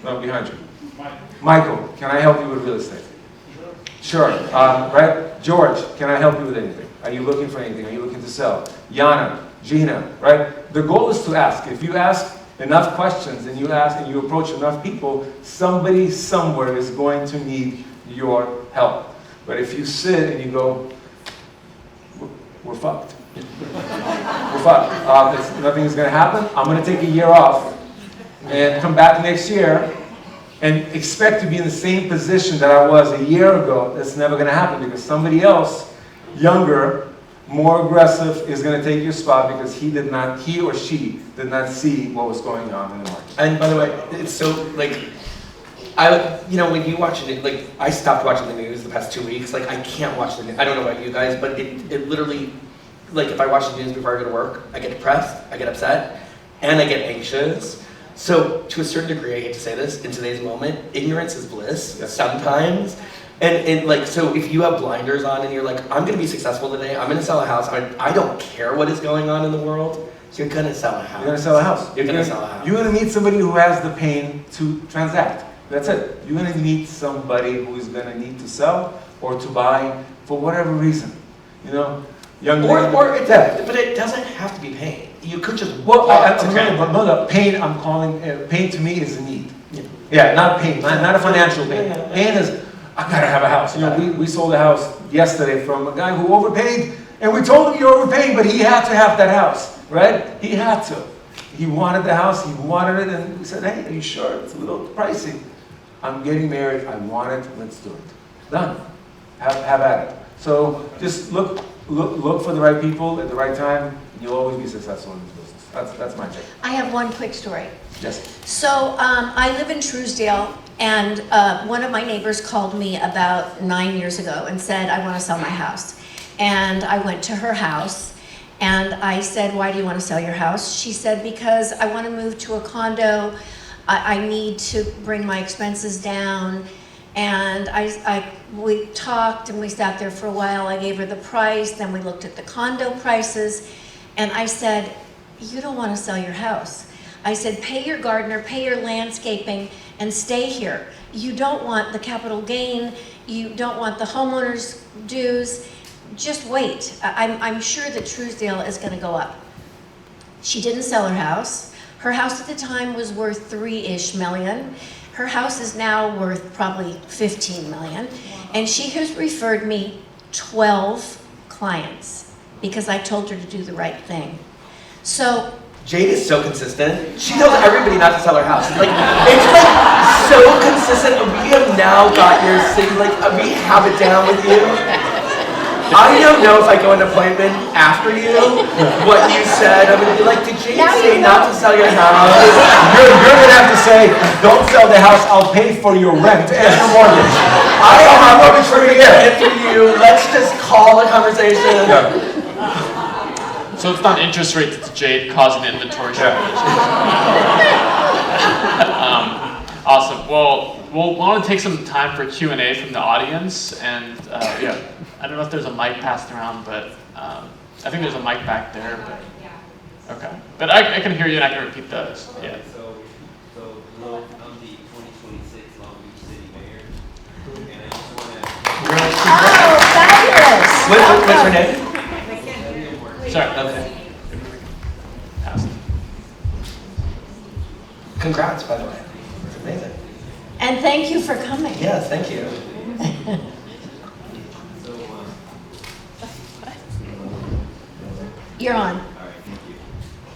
Speaker 4: No, behind you. Michael, can I help you with real estate? Sure. Right? George, can I help you with anything? Are you looking for anything? Are you looking to sell? Yana, Gina, right? The goal is to ask. If you ask enough questions and you approach enough people, somebody somewhere is going to need your help. But if you sit and you go, we're fucked. We're fucked. Nothing is going to happen. I'm going to take a year off and come back next year and expect to be in the same position that I was a year ago. That's never going to happen because somebody else, younger, more aggressive, is going to take your spot because he or she did not see what was going on in the market.
Speaker 2: And by the way, it's so like, when you watch it, like I stopped watching the news the past 2 weeks. Like I can't watch the news. I don't know about you guys, but it literally, like if I watch the news before I go to work, I get depressed, I get upset, and I get anxious. So to a certain degree, I hate to say this, in today's moment, ignorance is bliss sometimes. And like, so if you have blinders on and you're like, I'm gonna be successful today, I'm gonna sell a house, I don't care what is going on in the world, you're gonna sell a house.
Speaker 4: You're gonna sell a house.
Speaker 2: You're gonna sell a house.
Speaker 4: You're gonna meet somebody who has the pain to transact. That's it. You're gonna meet somebody who is gonna need to sell or to buy for whatever reason. You know,
Speaker 2: but it doesn't have to be pain. You could just
Speaker 4: pain. I'm calling pain to me is a need. Yeah, not pain, not a financial pain. Pain is I gotta have a house. You know, we sold a house yesterday from a guy who overpaid, and we told him you're overpaying, but he had to have that house, right? He had to. He wanted the house. He wanted it, and we said, hey, are you sure? It's a little pricey. I'm getting married. I want it. Let's do it. Done. Have at it. So just look for the right people at the right time, and you'll always be successful in this business. That's my take.
Speaker 3: I have one quick story.
Speaker 4: Yes.
Speaker 3: So I live in Truesdale, and one of my neighbors called me about 9 years ago and said, I want to sell my house. And I went to her house, and I said, why do you want to sell your house? She said, because I want to move to a condo. I need to bring my expenses down. And we talked and we sat there for a while. I gave her the price, then we looked at the condo prices, and I said, you don't want to sell your house. I said, pay your gardener, pay your landscaping, and stay here. You don't want the capital gain, you don't want the homeowner's dues, just wait. I'm sure that Truesdale is going to go up. She didn't sell her house. Her house at the time was worth $3-ish million. Her house is now worth probably $15 million. And she has referred me 12 clients because I told her to do the right thing. So
Speaker 2: Jade is so consistent. She tells everybody not to sell her house. It's so consistent. We have now got your thing, we have it down with you. I don't know if I go an appointment after you, what you said. I'm going to be like, did Jade say not to sell your house?
Speaker 4: You're going to have to say, don't sell the house, I'll pay for your rent and your mortgage.
Speaker 2: I don't have a mortgage for you. Let's just call a conversation.
Speaker 4: Yeah.
Speaker 1: So it's not interest rates, it's Jade causing the inventory shortage. Awesome. Well, we'll want to take some time for Q&A from the audience, and I don't know if there's a mic passed around, but I think there's a mic back there. But, okay. But I can hear you and I can repeat those. Yeah.
Speaker 5: So on the 2023
Speaker 2: What's her name?
Speaker 1: Sorry.
Speaker 2: Okay.
Speaker 1: Passed.
Speaker 2: Congrats, by the way. It's amazing.
Speaker 3: And thank you for coming.
Speaker 2: Yes, thank you.
Speaker 3: You're on.
Speaker 5: All right, thank you.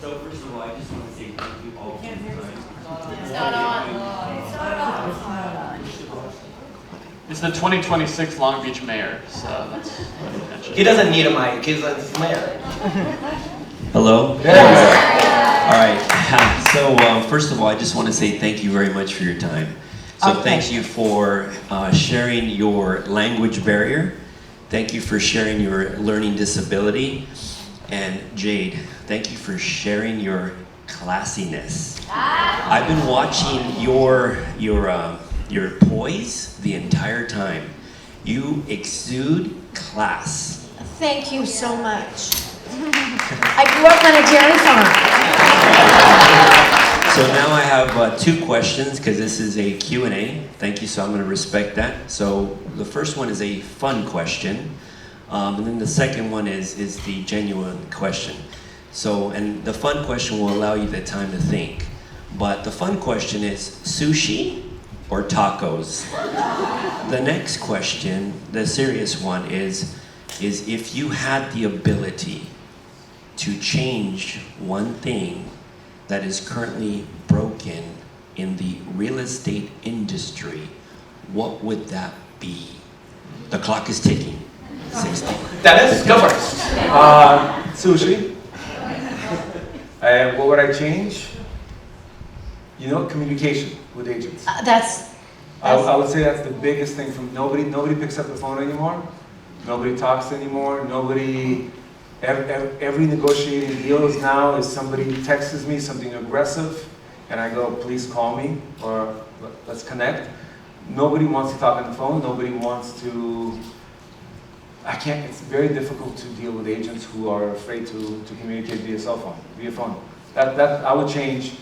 Speaker 5: So first of all, I just want to say thank you all for your time.
Speaker 3: It's not on.
Speaker 1: It's the 2026 Long Beach mayor, so that's what he mentioned.
Speaker 2: He doesn't need a mic. He's a mayor.
Speaker 5: Hello? All right. So first of all, I just want to say thank you very much for your time. So
Speaker 3: Okay.
Speaker 5: thank you for sharing your language barrier. Thank you for sharing your learning disability. And Jade, thank you for sharing your classiness. I've been watching your poise the entire time. You exude class.
Speaker 3: Thank you so much. I grew up on a dairy farm.
Speaker 5: So now I have 2 questions because this is a Q&A. Thank you, so I'm going to respect that. So the first one is a fun question. And then the second one is the genuine question. So, and the fun question will allow you the time to think. But the fun question is sushi or tacos? The next question, the serious one, is if you had the ability to change one thing that is currently broken in the real estate industry, what would that be? The clock is ticking. 60.
Speaker 2: Dennis, go first.
Speaker 4: Sushi. And what would I change? You know, communication with agents. I would say that's the biggest thing. From nobody picks up the phone anymore. Nobody talks anymore. Every negotiating deal is now is somebody texts me something aggressive, and I go, please call me or let's connect. Nobody wants to talk on the phone. Nobody wants to. It's very difficult to deal with agents who are afraid to communicate via phone. That I would change.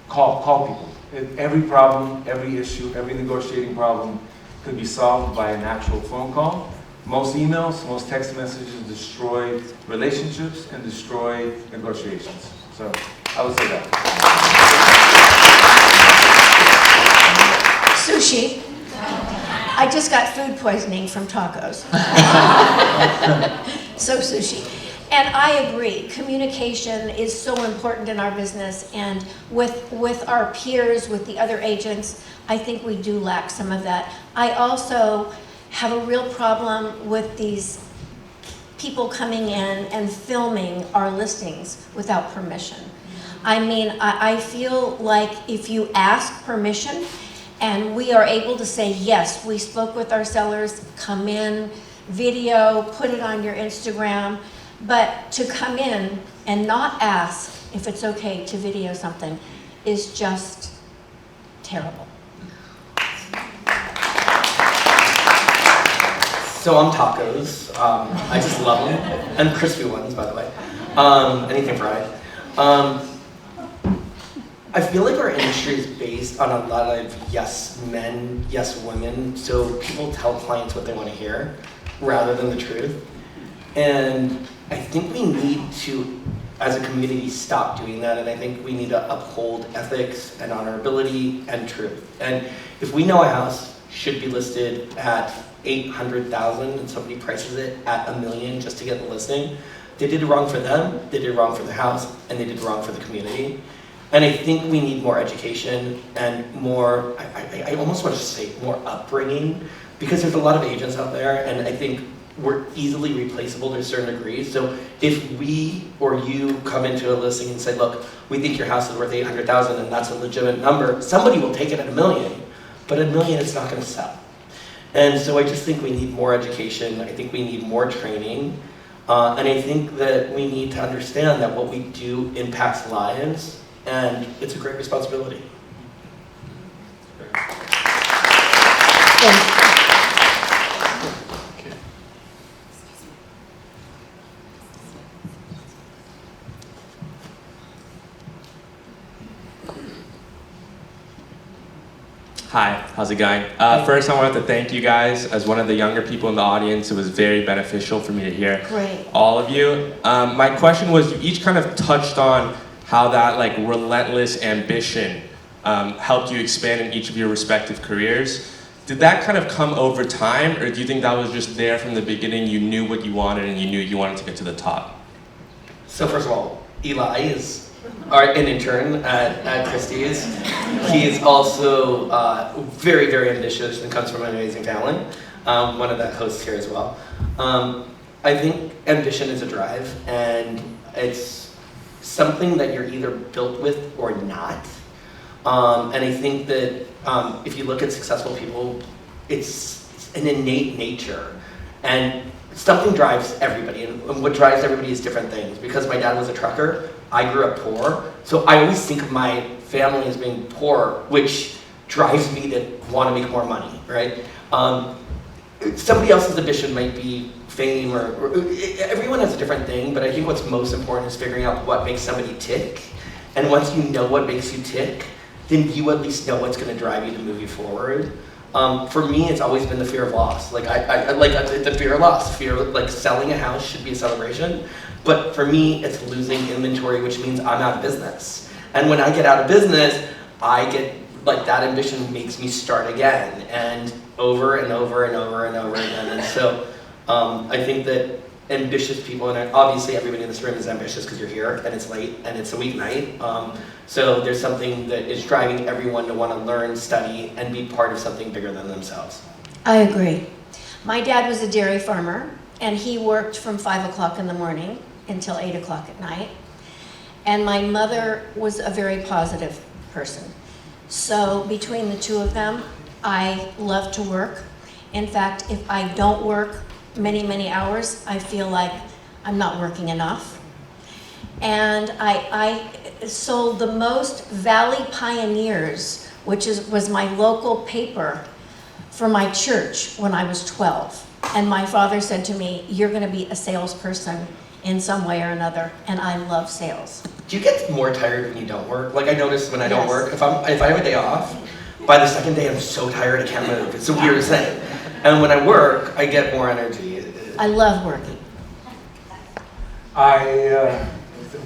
Speaker 4: Call people. Every problem, every issue, every negotiating problem could be solved by an actual phone call. Most emails, most text messages destroy relationships and destroy negotiations. So I would say that.
Speaker 3: Sushi. I just got food poisoning from tacos. So sushi. And I agree, communication is so important in our business, and with our peers, with the other agents, I think we do lack some of that. I also have a real problem with these people coming in and filming our listings without permission. I mean, I feel like if you ask permission and we are able to say, yes, we spoke with our sellers, come in, video, put it on your Instagram, but to come in and not ask if it's okay to video something is just terrible.
Speaker 2: So I'm tacos. I just love them. And crispy ones, by the way. Anything fried. I feel like our industry is based on a lot of yes men, yes women. So people tell clients what they want to hear rather than the truth. And I think we need to, as a community, stop doing that. And I think we need to uphold ethics and honorability and truth. And if we know a house should be listed at $800,000 and somebody prices it at $1 million just to get the listing, they did it wrong for them, they did it wrong for the house, and they did it wrong for the community. And I think we need more education and more, I almost want to say more upbringing, because there's a lot of agents out there, and I think we're easily replaceable to a certain degree. So if we or you come into a listing and say, look, we think your house is worth $800,000 and that's a legitimate number, somebody will take it at $1 million, but $1 million it's not going to sell. And so I just think we need more education. I think we need more training. And I think that we need to understand that what we do impacts lives, and it's a great responsibility.
Speaker 6: Hi, how's it going? First, I wanted to thank you guys. As one of the younger people in the audience, it was very beneficial for me to hear
Speaker 3: Great.
Speaker 6: all of you. My question was, you each kind of touched on how that like relentless ambition helped you expand in each of your respective careers. Did that kind of come over time, or do you think that was just there from the beginning? You knew what you wanted and you knew you wanted to get to the top?
Speaker 2: So first of all, Eli is an intern at Christie's. He is also very, very ambitious and comes from an amazing family. One of the hosts here as well. I think ambition is a drive, and it's something that you're either built with or not. And I think that if you look at successful people, it's an innate nature. And something drives everybody, and what drives everybody is different things. Because my dad was a trucker, I grew up poor, so I always think of my family as being poor, which drives me to want to make more money, right? Somebody else's ambition might be fame, or everyone has a different thing, but I think what's most important is figuring out what makes somebody tick. And once you know what makes you tick, then you at least know what's going to drive you to move you forward. For me, it's always been the fear of loss. Like I like the fear of loss. Fear of, like, selling a house should be a celebration, but for me, it's losing inventory, which means I'm out of business. And when I get out of business, I get like that ambition makes me start again, and over and over and over and over again. And so I think that ambitious people, and obviously everybody in this room is ambitious because you're here and it's late and it's a weeknight. So there's something that is driving everyone to want to learn, study, and be part of something bigger than themselves.
Speaker 3: I agree. My dad was a dairy farmer, and he worked from 5 o'clock in the morning until 8 o'clock at night. And my mother was a very positive person. So between the two of them, I love to work. In fact, if I don't work many, many hours, I feel like I'm not working enough. And I sold the most Valley Pioneers, which was my local paper, for my church when I was 12. And my father said to me, "You're going to be a salesperson in some way or another," and I love sales.
Speaker 2: Do you get more tired when you don't work? Like I notice when I don't
Speaker 3: Yes.
Speaker 2: work, if I have a day off, by the second day I'm so tired I can't move. It's the weirdest thing. And when I work, I get more energy.
Speaker 3: I love working.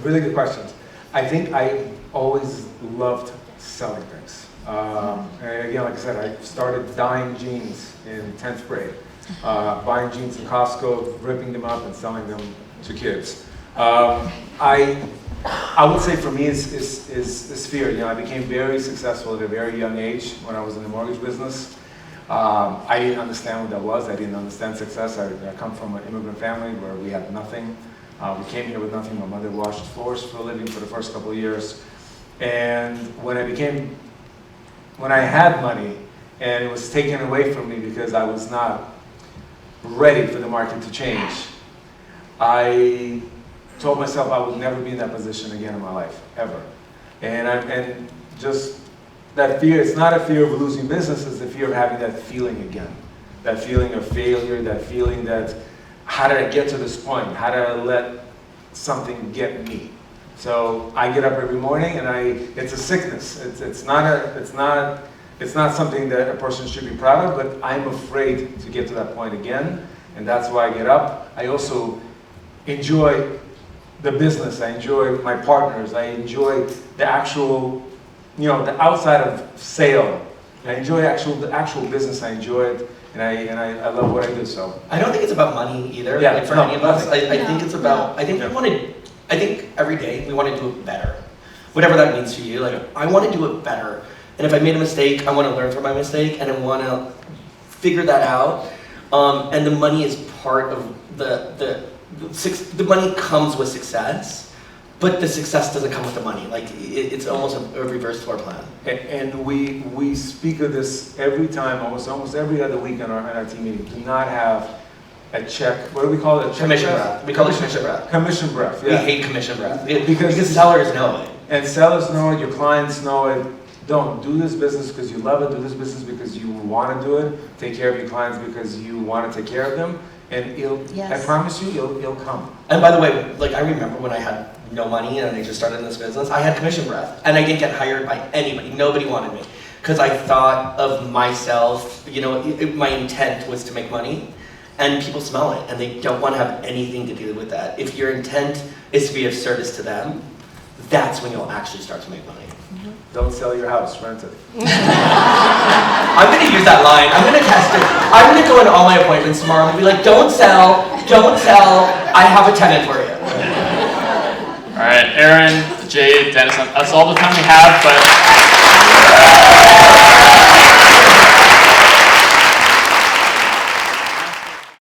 Speaker 4: Really good questions. I think I always loved selling things. And again, like I said, I started dyeing jeans in 10th grade. Buying jeans in Costco, ripping them up and selling them to kids. I would say for me is fear. You know, I became very successful at a very young age when I was in the mortgage business. I didn't understand what that was. I didn't understand success. I come from an immigrant family where we had nothing. We came here with nothing. My mother washed floors for a living for the first couple of years. And when I had money and it was taken away from me because I was not ready for the market to change, I told myself I would never be in that position again in my life, ever. And just that fear, it's not a fear of losing business, it's the fear of having that feeling again. That feeling of failure, that feeling that, how did I get to this point? How did I let something get me? So I get up every morning and it's a sickness. It's not something that a person should be proud of, but I'm afraid to get to that point again. And that's why I get up. I also enjoy the business. I enjoy my partners. I enjoy the actual, you know, the outside of sale. I enjoy the actual business. I enjoy it, and I love what I do. So
Speaker 2: I don't think it's about money either.
Speaker 4: Yeah,
Speaker 2: like for
Speaker 4: no,
Speaker 2: any of us, I
Speaker 3: no,
Speaker 2: think it's about.
Speaker 3: no.
Speaker 2: I think every day we want to do it better, whatever that means to you. Like I want to do it better, and if I made a mistake, I want to learn from my mistake, and I want to figure that out. And the money is part of the money comes with success, but the success doesn't come with the money. Like it's almost a reverse floor plan.
Speaker 4: and we speak of this every time, almost every other week on our team meeting. Do not have a check. What do we call it? A check
Speaker 2: Commission
Speaker 4: breath?
Speaker 2: breath. We call it commission breath.
Speaker 4: Commission breath.
Speaker 2: We
Speaker 4: Yeah.
Speaker 2: hate commission breath
Speaker 4: Because-
Speaker 2: sellers know it.
Speaker 4: And sellers know it, your clients know it. Don't do this business because you love it. Do this business because you want to do it. Take care of your clients because you want to take care of them. And
Speaker 3: Yes.
Speaker 4: I promise you, it'll come.
Speaker 2: And by the way, like I remember when I had no money and I just started in this business, I had commission breath, and I didn't get hired by anybody. Nobody wanted me because I thought of myself, you know, my intent was to make money, and people smell it, and they don't want to have anything to do with that. If your intent is to be of service to them, that's when you'll actually start to make money.
Speaker 4: Don't sell your house, rent it.
Speaker 2: I'm going to use that line. I'm going to test it. I'm going to go in all my appointments tomorrow and be like, don't sell, I have a tenant for you.
Speaker 1: All right, Aaron, Jade, Dennis, that's all the time we have, but